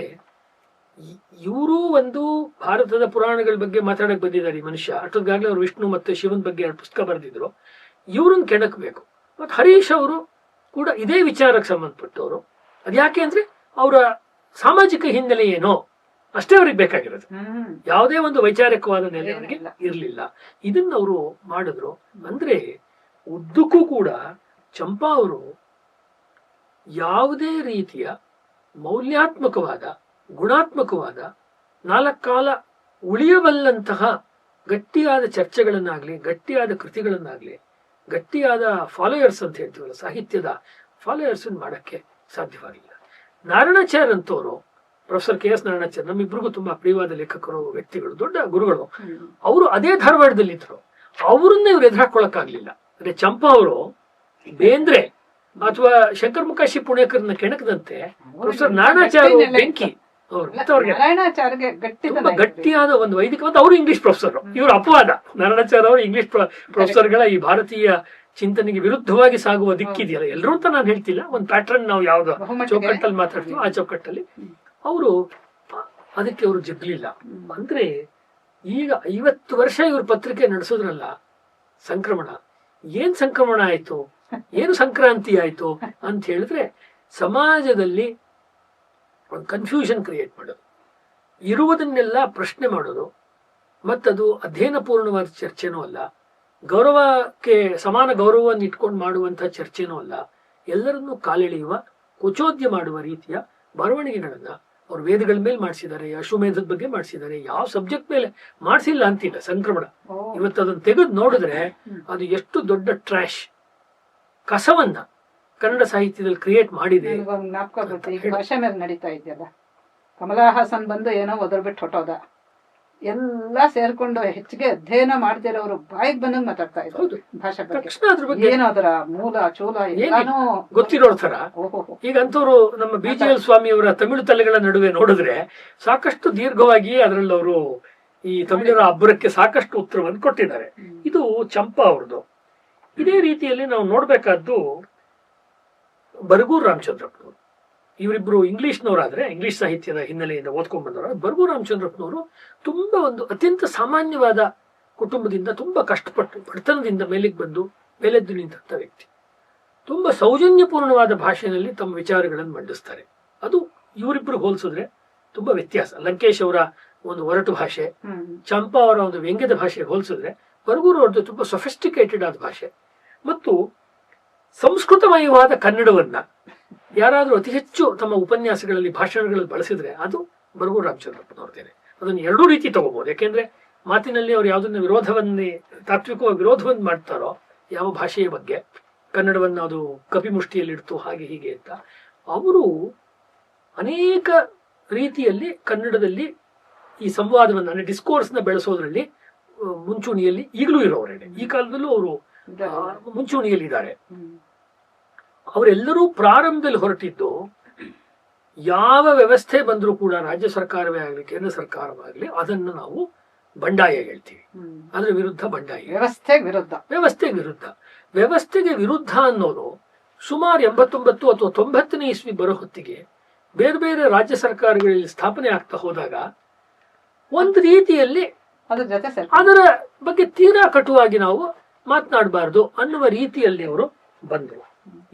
ಇವರು ಒಂದು ಭಾರತದ ಪುರಾಣಗಳ ಬಗ್ಗೆ ಮಾತಾಡಕ್ ಬಂದಿದ್ದಾರೆ ಈ ಮನುಷ್ಯ. ಅಷ್ಟೊತ್ತಿಗಾಗ್ಲೇ ಅವ್ರು ವಿಷ್ಣು ಮತ್ತೆ ಶಿವನ್ ಬಗ್ಗೆ 2 ಪುಸ್ತಕ ಬರೆದಿದ್ರು. ಇವ್ರನ್ನ ಕೆಣಕ್ಬೇಕು. ಮತ್ತೆ ಹರೀಶ್ ಅವರು ಕೂಡ ಇದೇ ವಿಚಾರಕ್ಕೆ ಸಂಬಂಧಪಟ್ಟವರು. ಅದ್ಯಾಕೆ ಅಂದ್ರೆ ಅವರ ಸಾಮಾಜಿಕ ಹಿನ್ನೆಲೆ ಏನೋ ಅಷ್ಟೇ ಅವ್ರಿಗೆ ಬೇಕಾಗಿರೋದು, ಯಾವುದೇ ಒಂದು ವೈಚಾರಿಕವಾದ ನೆಲೆ ಅವರಿಗೆ ಇರಲಿಲ್ಲ. ಇದನ್ನ ಅವರು ಮಾಡಿದ್ರು. ಅಂದ್ರೆ ಉದ್ದಕ್ಕೂ ಕೂಡ ಚಂಪಾ ಅವರು ಯಾವುದೇ ರೀತಿಯ ಮೌಲ್ಯಾತ್ಮಕವಾದ, ಗುಣಾತ್ಮಕವಾದ, 4 ಕಾಲ ಉಳಿಯಬಲ್ಲಂತಹ ಗಟ್ಟಿಯಾದ ಚರ್ಚೆಗಳನ್ನಾಗ್ಲಿ, ಗಟ್ಟಿಯಾದ ಕೃತಿಗಳನ್ನಾಗ್ಲಿ, ಗಟ್ಟಿಯಾದ ಫಾಲೋಯರ್ಸ್ ಅಂತ ಹೇಳ್ತೀವಲ್ಲ, ಸಾಹಿತ್ಯದ ಫಾಲೋಯರ್ಸ್ ಮಾಡಕ್ಕೆ ಸಾಧ್ಯವಾಗಿಲ್ಲ. ನಾರಾಯಣಾಚಾರ್ಯ ಅಂತವರು, ಪ್ರೊಫೆಸರ್ KS ನಾರಾಯಣಾಚಾರ್ಯ, ನಮ್ಮಿಬ್ರಿಗೂ ತುಂಬಾ ಪ್ರಿಯವಾದ ಲೇಖಕರು, ವ್ಯಕ್ತಿಗಳು, ದೊಡ್ಡ ಗುರುಗಳು. ಅವರು ಅದೇ ಧಾರವಾಡದಲ್ಲಿದ್ರು. ಅವರನ್ನ ಇವ್ರು ಎದುರಾಕೊಳ್ಳಕ್ಕಾಗ್ಲಿಲ್ಲ. ಅಂದ್ರೆ ಚಂಪಾ ಅವರು ಬೇಂದ್ರೆ ಅಥವಾ ಶಂಕರಮುಖಾಶಿ ಪುಣೇಕರ್ನ ಕೆಣಕದಂತೆ ಪ್ರೊಫೆಸರ್ ನಾರಾಯಣಾಚಾರ್ಯ ಬೆಂಕಿ ತುಂಬಾ ಗಟ್ಟಿಯಾದ ಒಂದು ವೈದಿಕ, ಮತ್ತು ಅವರು ಇಂಗ್ಲಿಷ್ ಪ್ರೊಫೆಸರ್. ಇವರು ಅಪವಾದ. ನಾರಾಯಣಾಚಾರ್ಯ ಅವರು ಇಂಗ್ಲಿಷ್ ಪ್ರೊಫೆಸರ್ಗಳ ಈ ಭಾರತೀಯ ಚಿಂತನೆಗೆ ವಿರುದ್ಧವಾಗಿ ಸಾಗುವ ದಿಕ್ಕಿದೆಯಲ್ಲ, ಎಲ್ಲರೂ ಅಂತ ನಾನು ಹೇಳ್ತಿಲ್ಲ, ಒಂದು ಪ್ಯಾಟರ್ನ್ ನಾವು ಯಾವ್ದು ಚೌಕಟ್ಟಲ್ಲಿ ಮಾತಾಡ್ತೀವೋ ಆ ಚೌಕಟ್ಟಲ್ಲಿ ಅವರು ಅದಕ್ಕೆ ಅವರು ಜಗ್ಲಿಲ್ಲ. ಅಂದ್ರೆ ಈಗ 50 ವರ್ಷ ಇವ್ರ ಪತ್ರಿಕೆ ನಡೆಸೋದ್ರಲ್ಲ, ಸಂಕ್ರಮಣ ಏನ್ ಸಂಕ್ರಮಣ ಆಯ್ತು, ಏನು ಸಂಕ್ರಾಂತಿ ಆಯ್ತು ಅಂತ ಹೇಳಿದ್ರೆ, ಸಮಾಜದಲ್ಲಿ ಒಂದು ಕನ್ಫ್ಯೂಷನ್ ಕ್ರಿಯೇಟ್ ಮಾಡೋದು, ಇರುವುದನ್ನೆಲ್ಲ ಪ್ರಶ್ನೆ ಮಾಡೋದು, ಮತ್ತದು ಅಧ್ಯಯನ ಪೂರ್ಣವಾದ ಚರ್ಚೆನೂ ಅಲ್ಲ, ಗೌರವಕ್ಕೆ ಸಮಾನ ಗೌರವವನ್ನು ಇಟ್ಕೊಂಡು ಮಾಡುವಂತಹ ಚರ್ಚೆನೂ ಅಲ್ಲ, ಎಲ್ಲರನ್ನೂ ಕಾಲೆಳೆಯುವ, ಕುಚೋದ್ಯ ಮಾಡುವ ರೀತಿಯ ಬರವಣಿಗೆಗಳನ್ನ ಅವ್ರು ವೇದಗಳ ಮೇಲೆ ಮಾಡಿಸಿದ್ದಾರೆ, ಅಶ್ವಮೇಧದ ಬಗ್ಗೆ ಮಾಡಿಸಿದ್ದಾರೆ, ಯಾವ ಸಬ್ಜೆಕ್ಟ್ ಮೇಲೆ ಮಾಡಿಸಿಲ್ಲ ಅಂತಿಲ್ಲ. ಸಂಕ್ರಮಣ ಇವತ್ತು ಅದನ್ನು ತೆಗೆದು ನೋಡಿದ್ರೆ ಅದು ಎಷ್ಟು ದೊಡ್ಡ ಟ್ರ್ಯಾಶ್ ಕಸವನ್ನ ಕನ್ನಡ ಸಾಹಿತ್ಯದಲ್ಲಿ ಕ್ರಿಯೇಟ್ ಮಾಡಿದೆ. ಭಾಷೆ ಮೇಲೆ ನಡೀತಾ ಇದೆಯಲ್ಲ, ಕಮಲಾ ಹಾಸನ್ ಬಂದು ಏನೋ ಒದರ್ಬಿಟ್ಟು ಹೊಟ್ಟೋದ, ಎಲ್ಲ ಸೇರ್ಕೊಂಡು ಹೆಚ್ಚಿಗೆ ಅಧ್ಯಯನ ಮಾಡ್ತಿರೋರು ಬಾಯಿಗೆ ಬಂದಂಗ್ ಮಾತಾಡ್ತಾ ಇದ್ರು ಭಾಷೆ ಬಗ್ಗೆ. ಏನೋ ಅದರ ಮೂಲ ಚೂಲ ಎಲ್ಲಾನು ಗೊತ್ತಿರೋ ತರ. ಈಗ ಅಂತವ್ರು ನಮ್ಮ BGL ಸ್ವಾಮಿ ಅವರ ತಮಿಳು ತಲೆಗಳ ನಡುವೆ ನೋಡಿದ್ರೆ ಸಾಕಷ್ಟು ದೀರ್ಘವಾಗಿ ಅದರಲ್ಲಿ ಅವರು ಈ ತಮಿಳರ ಅಬ್ಬರಕ್ಕೆ ಸಾಕಷ್ಟು ಉತ್ತರವನ್ನು ಕೊಟ್ಟಿದ್ದಾರೆ. ಇದು ಚಂಪಾ ಅವ್ರದ್ದು. ಇದೇ ರೀತಿಯಲ್ಲಿ ನಾವು ನೋಡ್ಬೇಕಾದ್ದು ಬರಗೂರು ರಾಮಚಂದ್ರಪ್ಪನವರು. ಇವರಿಬ್ರು ಇಂಗ್ಲಿಷ್ನವರಾದ್ರೆ, ಇಂಗ್ಲಿಷ್ ಸಾಹಿತ್ಯದ ಹಿನ್ನೆಲೆಯಿಂದ ಓದ್ಕೊಂಡ್ ಬಂದವರು. ಬರಗೂರು ರಾಮಚಂದ್ರಪ್ಪನವರು ತುಂಬಾ ಒಂದು ಅತ್ಯಂತ ಸಾಮಾನ್ಯವಾದ ಕುಟುಂಬದಿಂದ, ತುಂಬಾ ಕಷ್ಟಪಟ್ಟು ಬಡತನದಿಂದ ಮೇಲಿಗೆ ಬಂದು ಮೇಲೆದ್ದು ನಿಂತ ವ್ಯಕ್ತಿ. ತುಂಬಾ ಸೌಜನ್ಯಪೂರ್ಣವಾದ ಭಾಷೆಯಲ್ಲಿ ತಮ್ಮ ವಿಚಾರಗಳನ್ನು ಮಂಡಿಸ್ತಾರೆ. ಅದು ಇವರಿಬ್ರು ಹೋಲಿಸಿದ್ರೆ ತುಂಬಾ ವ್ಯತ್ಯಾಸ. ಲಂಕೇಶ್ ಅವರ ಒಂದು ಒರಟು ಭಾಷೆ, ಚಂಪಾ ಅವರ ಒಂದು ವ್ಯಂಗ್ಯದ ಭಾಷೆ ಹೋಲಿಸಿದ್ರೆ ಬರಗೂರು ಅವ್ರದ್ದು ತುಂಬಾ ಸೊಫಿಸ್ಟಿಕೇಟೆಡ್ ಆದ ಭಾಷೆ. ಮತ್ತು ಸಂಸ್ಕೃತಮಯವಾದ ಕನ್ನಡವನ್ನ ಯಾರಾದ್ರೂ ಅತಿ ಹೆಚ್ಚು ತಮ್ಮ ಉಪನ್ಯಾಸಗಳಲ್ಲಿ, ಭಾಷಣಗಳಲ್ಲಿ ಬಳಸಿದ್ರೆ ಅದು ಬರಗೂರು ರಾಮಚಂದ್ರಪ್ಪನವ್ರದ್ದೇನೆ. ಅದನ್ನು 2 ರೀತಿ ತಗೋಬಹುದು. ಯಾಕೆಂದ್ರೆ ಮಾತಿನಲ್ಲಿ ಅವ್ರು ಯಾವುದನ್ನ ವಿರೋಧವನ್ನೇ, ತಾತ್ವಿಕವಾಗಿ ವಿರೋಧವನ್ನು ಮಾಡ್ತಾರೋ ಯಾವ ಭಾಷೆಯ ಬಗ್ಗೆ, ಕನ್ನಡವನ್ನು ಅದು ಕಪಿಮುಷ್ಟಿಯಲ್ಲಿಡ್ತು ಹಾಗೆ ಹೀಗೆ ಅಂತ, ಅವರು ಅನೇಕ ರೀತಿಯಲ್ಲಿ ಕನ್ನಡದಲ್ಲಿ ಈ ಸಂವಾದವನ್ನು, ಅಂದ್ರೆ ಡಿಸ್ಕೋರ್ಸ್ನ ಬೆಳೆಸೋದ್ರಲ್ಲಿ ಮುಂಚೂಣಿಯಲ್ಲಿ ಈಗಲೂ ಇರೋರೇನೆ. ಈ ಕಾಲದಲ್ಲೂ ಅವರು ಮುಂಚೂಣಿಯಲ್ಲಿದ್ದಾರೆ. ಅವರೆಲ್ಲರೂ ಪ್ರಾರಂಭದಲ್ಲಿ ಹೊರಟಿದ್ದು, ಯಾವ ವ್ಯವಸ್ಥೆ ಬಂದರೂ ಕೂಡ ರಾಜ್ಯ ಸರ್ಕಾರವೇ ಆಗಲಿ ಕೇಂದ್ರ ಸರ್ಕಾರವಾಗಲಿ ಅದನ್ನು ನಾವು ಬಂಡಾಯ ಹೇಳ್ತೀವಿ. ಅದರ ವಿರುದ್ಧ ಬಂಡಾಯ, ವ್ಯವಸ್ಥೆಗೆ ವಿರುದ್ಧ ಅನ್ನೋದು ಸುಮಾರು 89 ಅಥವಾ 90ನೇ ಇಸ್ವಿ ಬರೋ ಹೊತ್ತಿಗೆ ಬೇರೆ ಬೇರೆ ರಾಜ್ಯ ಸರ್ಕಾರಗಳಲ್ಲಿ ಸ್ಥಾಪನೆ ಆಗ್ತಾ ಹೋದಾಗ ಒಂದು ರೀತಿಯಲ್ಲಿ ಅದರ ಬಗ್ಗೆ ತೀರಾ ಕಟುವಾಗಿ ನಾವು ಮಾತನಾಡಬಾರ್ದು ಅನ್ನುವ ರೀತಿಯಲ್ಲಿ ಅವರು ಬಂದರು.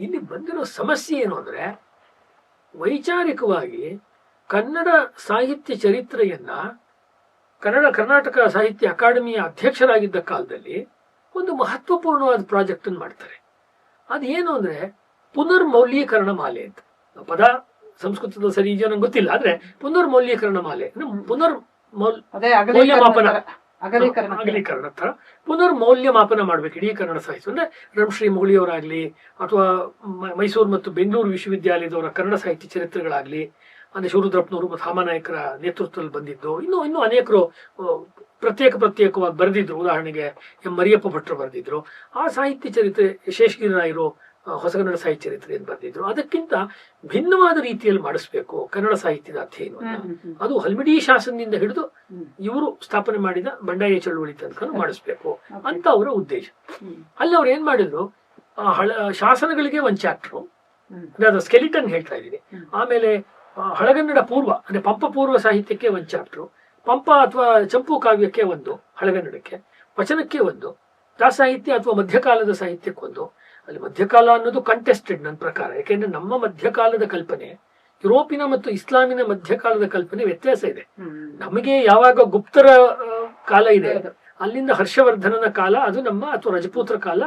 ಇಲ್ಲಿ ಬಂದಿರೋ ಸಮಸ್ಯೆ ಏನು ಅಂದ್ರೆ, ವೈಚಾರಿಕವಾಗಿ ಕನ್ನಡ ಸಾಹಿತ್ಯ ಚರಿತ್ರೆಯನ್ನ ಕರ್ನಾಟಕ ಸಾಹಿತ್ಯ ಅಕಾಡೆಮಿಯ ಅಧ್ಯಕ್ಷರಾಗಿದ್ದ ಕಾಲದಲ್ಲಿ ಒಂದು ಮಹತ್ವಪೂರ್ಣವಾದ ಪ್ರಾಜೆಕ್ಟ್ ಅನ್ನು ಮಾಡ್ತಾರೆ. ಅದೇನು ಅಂದ್ರೆ ಪುನರ್ಮೌಲ್ಯೀಕರಣ ಮಾಲೆ ಅಂತ. ಪದ ಸಂಸ್ಕೃತದ ಸರಿ ಇದೆಯೋ ನಂಗೆ ಗೊತ್ತಿಲ್ಲ, ಆದ್ರೆ ಪುನರ್ಮೌಲ್ಯೀಕರಣ ಮಾಲೆ, ಅಗಲೀಕರಣ ತರ ಪುನರ್ಮೌಲ್ಯಮಾಪನ ಮಾಡ್ಬೇಕು ಇಡೀ ಕನ್ನಡ ಸಾಹಿತ್ಯ. ಅಂದ್ರೆ ರಂಶ್ರೀ ಮುಗುಳಿಯವರಾಗ್ಲಿ ಅಥವಾ ಮೈಸೂರು ಮತ್ತು ಬೆಂಗಳೂರು ವಿಶ್ವವಿದ್ಯಾಲಯದವರ ಕನ್ನಡ ಸಾಹಿತ್ಯ ಚರಿತ್ರೆಗಳಾಗ್ಲಿ ಅಂದ್ರೆ ಶಿವರುದ್ರಪ್ಪನವರು ಮತ್ತು ಹಾಮನಾಯಕರ ನೇತೃತ್ವದಲ್ಲಿ ಬಂದಿದ್ದು, ಇನ್ನೂ ಅನೇಕರು ಪ್ರತ್ಯೇಕವಾಗಿ ಬರೆದಿದ್ರು. ಉದಾಹರಣೆಗೆ ಎಂ ಮರಿಯಪ್ಪ ಭಟ್ರು ಬರೆದಿದ್ರು. ಆ ಸಾಹಿತ್ಯ ಚರಿತ್ರೆ ಶೇಷಗಿರಿ ರಾಯರು ಹೊಸಗನ್ನಡ ಸಾಹಿತ್ಯ ಚರಿತ್ರೆಯನ್ನು ಬರೆದಿದ್ರು. ಅದಕ್ಕಿಂತ ಭಿನ್ನವಾದ ರೀತಿಯಲ್ಲಿ ಮಾಡಿಸ್ಬೇಕು ಕನ್ನಡ ಸಾಹಿತ್ಯದ ಅಧ್ಯಯನವನ್ನು. ಅದು ಹಲ್ಮಿಡಿ ಶಾಸನದಿಂದ ಹಿಡಿದು ಇವರು ಸ್ಥಾಪನೆ ಮಾಡಿದ ಬಂಡಾಯ ಚಳುವಳಿ ತನಕ ಮಾಡಿಸ್ಬೇಕು ಅಂತ ಅವರ ಉದ್ದೇಶ. ಅಲ್ಲಿ ಅವ್ರು ಏನ್ ಮಾಡಿದ್ರು, ಶಾಸನಗಳಿಗೆ ಒಂದು ಚಾಪ್ಟರ್, ಅದು ಸ್ಕೆಲಿಟನ್ ಹೇಳ್ತಾ ಇದ್ದೀನಿ. ಆಮೇಲೆ ಹಳಗನ್ನಡ ಪೂರ್ವ ಅಂದ್ರೆ ಪಂಪ ಪೂರ್ವ ಸಾಹಿತ್ಯಕ್ಕೆ ಒಂದು ಚಾಪ್ಟರ್, ಪಂಪ ಅಥವಾ ಚಂಪು ಕಾವ್ಯಕ್ಕೆ ಒಂದು, ಹಳಗನ್ನಡಕ್ಕೆ, ವಚನಕ್ಕೆ ಒಂದು, ದಾಸಾಹಿತ್ಯ ಅಥವಾ ಮಧ್ಯಕಾಲದ ಸಾಹಿತ್ಯಕ್ಕೊಂದು. ಅಲ್ಲಿ ಮಧ್ಯಕಾಲ ಅನ್ನೋದು ಕಂಟೆಸ್ಟೆಡ್ ನನ್ನ ಪ್ರಕಾರ. ಯಾಕೆಂದ್ರೆ ನಮ್ಮ ಮಧ್ಯಕಾಲದ ಕಲ್ಪನೆ ಯುರೋಪಿನ ಮತ್ತು ಇಸ್ಲಾಮಿನ ಮಧ್ಯಕಾಲದ ಕಲ್ಪನೆ ವ್ಯತ್ಯಾಸ ಇದೆ. ನಮಗೆ ಯಾವಾಗ ಗುಪ್ತರ ಕಾಲ ಇದೆ, ಅಲ್ಲಿಂದ ಹರ್ಷವರ್ಧನನ ಕಾಲ ಅದು ನಮ್ಮ, ಅಥವಾ ರಜಪೂತ್ರ ಕಾಲ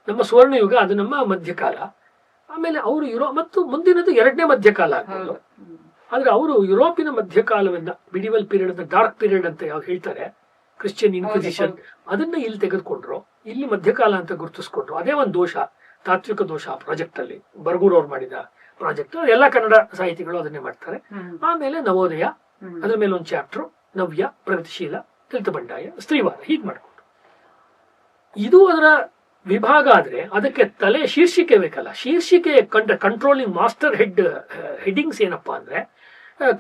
ನಮ್ಮ ಸುವರ್ಣಯುಗ, ಅದು ನಮ್ಮ ಮಧ್ಯಕಾಲ. ಆಮೇಲೆ ಅವರು ಮತ್ತು ಮುಂದಿನದು ಎರಡನೇ ಮಧ್ಯಕಾಲ ಆಗ್ಬೋದು. ಆದ್ರೆ ಅವರು ಯುರೋಪಿನ ಮಧ್ಯಕಾಲವನ್ನ ಮಿಡಿವಲ್ ಪೀರಿಯಡ್, ಡಾರ್ಕ್ ಪೀರಿಯಡ್ ಅಂತ ಯಾವ್ದು ಹೇಳ್ತಾರೆ, ಕ್ರಿಶ್ಚಿಯನ್ ಇನ್ಕ್ವಿಸಿಷನ್, ಅದನ್ನ ಇಲ್ಲಿ ತೆಗೆದುಕೊಂಡ್ರು, ಇಲ್ಲಿ ಮಧ್ಯಕಾಲ ಅಂತ ಗುರುತಿಸ್ಕೊಂಡ್ರು. ಅದೇ ಒಂದು ದೋಷ, ತಾತ್ವಿಕ ದೋಷ ಆ ಪ್ರಾಜೆಕ್ಟ್ ಅಲ್ಲಿ. ಬರ್ಗೂರ್ ಅವ್ರು ಮಾಡಿದ ಪ್ರಾಜೆಕ್ಟ್, ಎಲ್ಲ ಕನ್ನಡ ಸಾಹಿತಿಗಳು ಅದನ್ನೇ ಮಾಡ್ತಾರೆ. ಆಮೇಲೆ ನವೋದಯ, ಅದ್ರ ಮೇಲೆ ಒಂದು ಚಾಪ್ಟರ್, ನವ್ಯ, ಪ್ರಗತಿಶೀಲ, ದಲಿತ ಬಂಡಾಯ, ಸ್ತ್ರೀವಾದ, ಹೀಗೆ ಮಾಡ್ಕೊಂಡು. ಇದು ಅದರ ವಿಭಾಗ. ಆದ್ರೆ ಅದಕ್ಕೆ ತಲೆ ಶೀರ್ಷಿಕೆ ಬೇಕಲ್ಲ. ಶೀರ್ಷಿಕೆ ಕಂಟ್ರೋಲಿಂಗ್ ಮಾಸ್ಟರ್ ಹೆಡ್ಡಿಂಗ್ಸ್ ಏನಪ್ಪಾ ಅಂದ್ರೆ,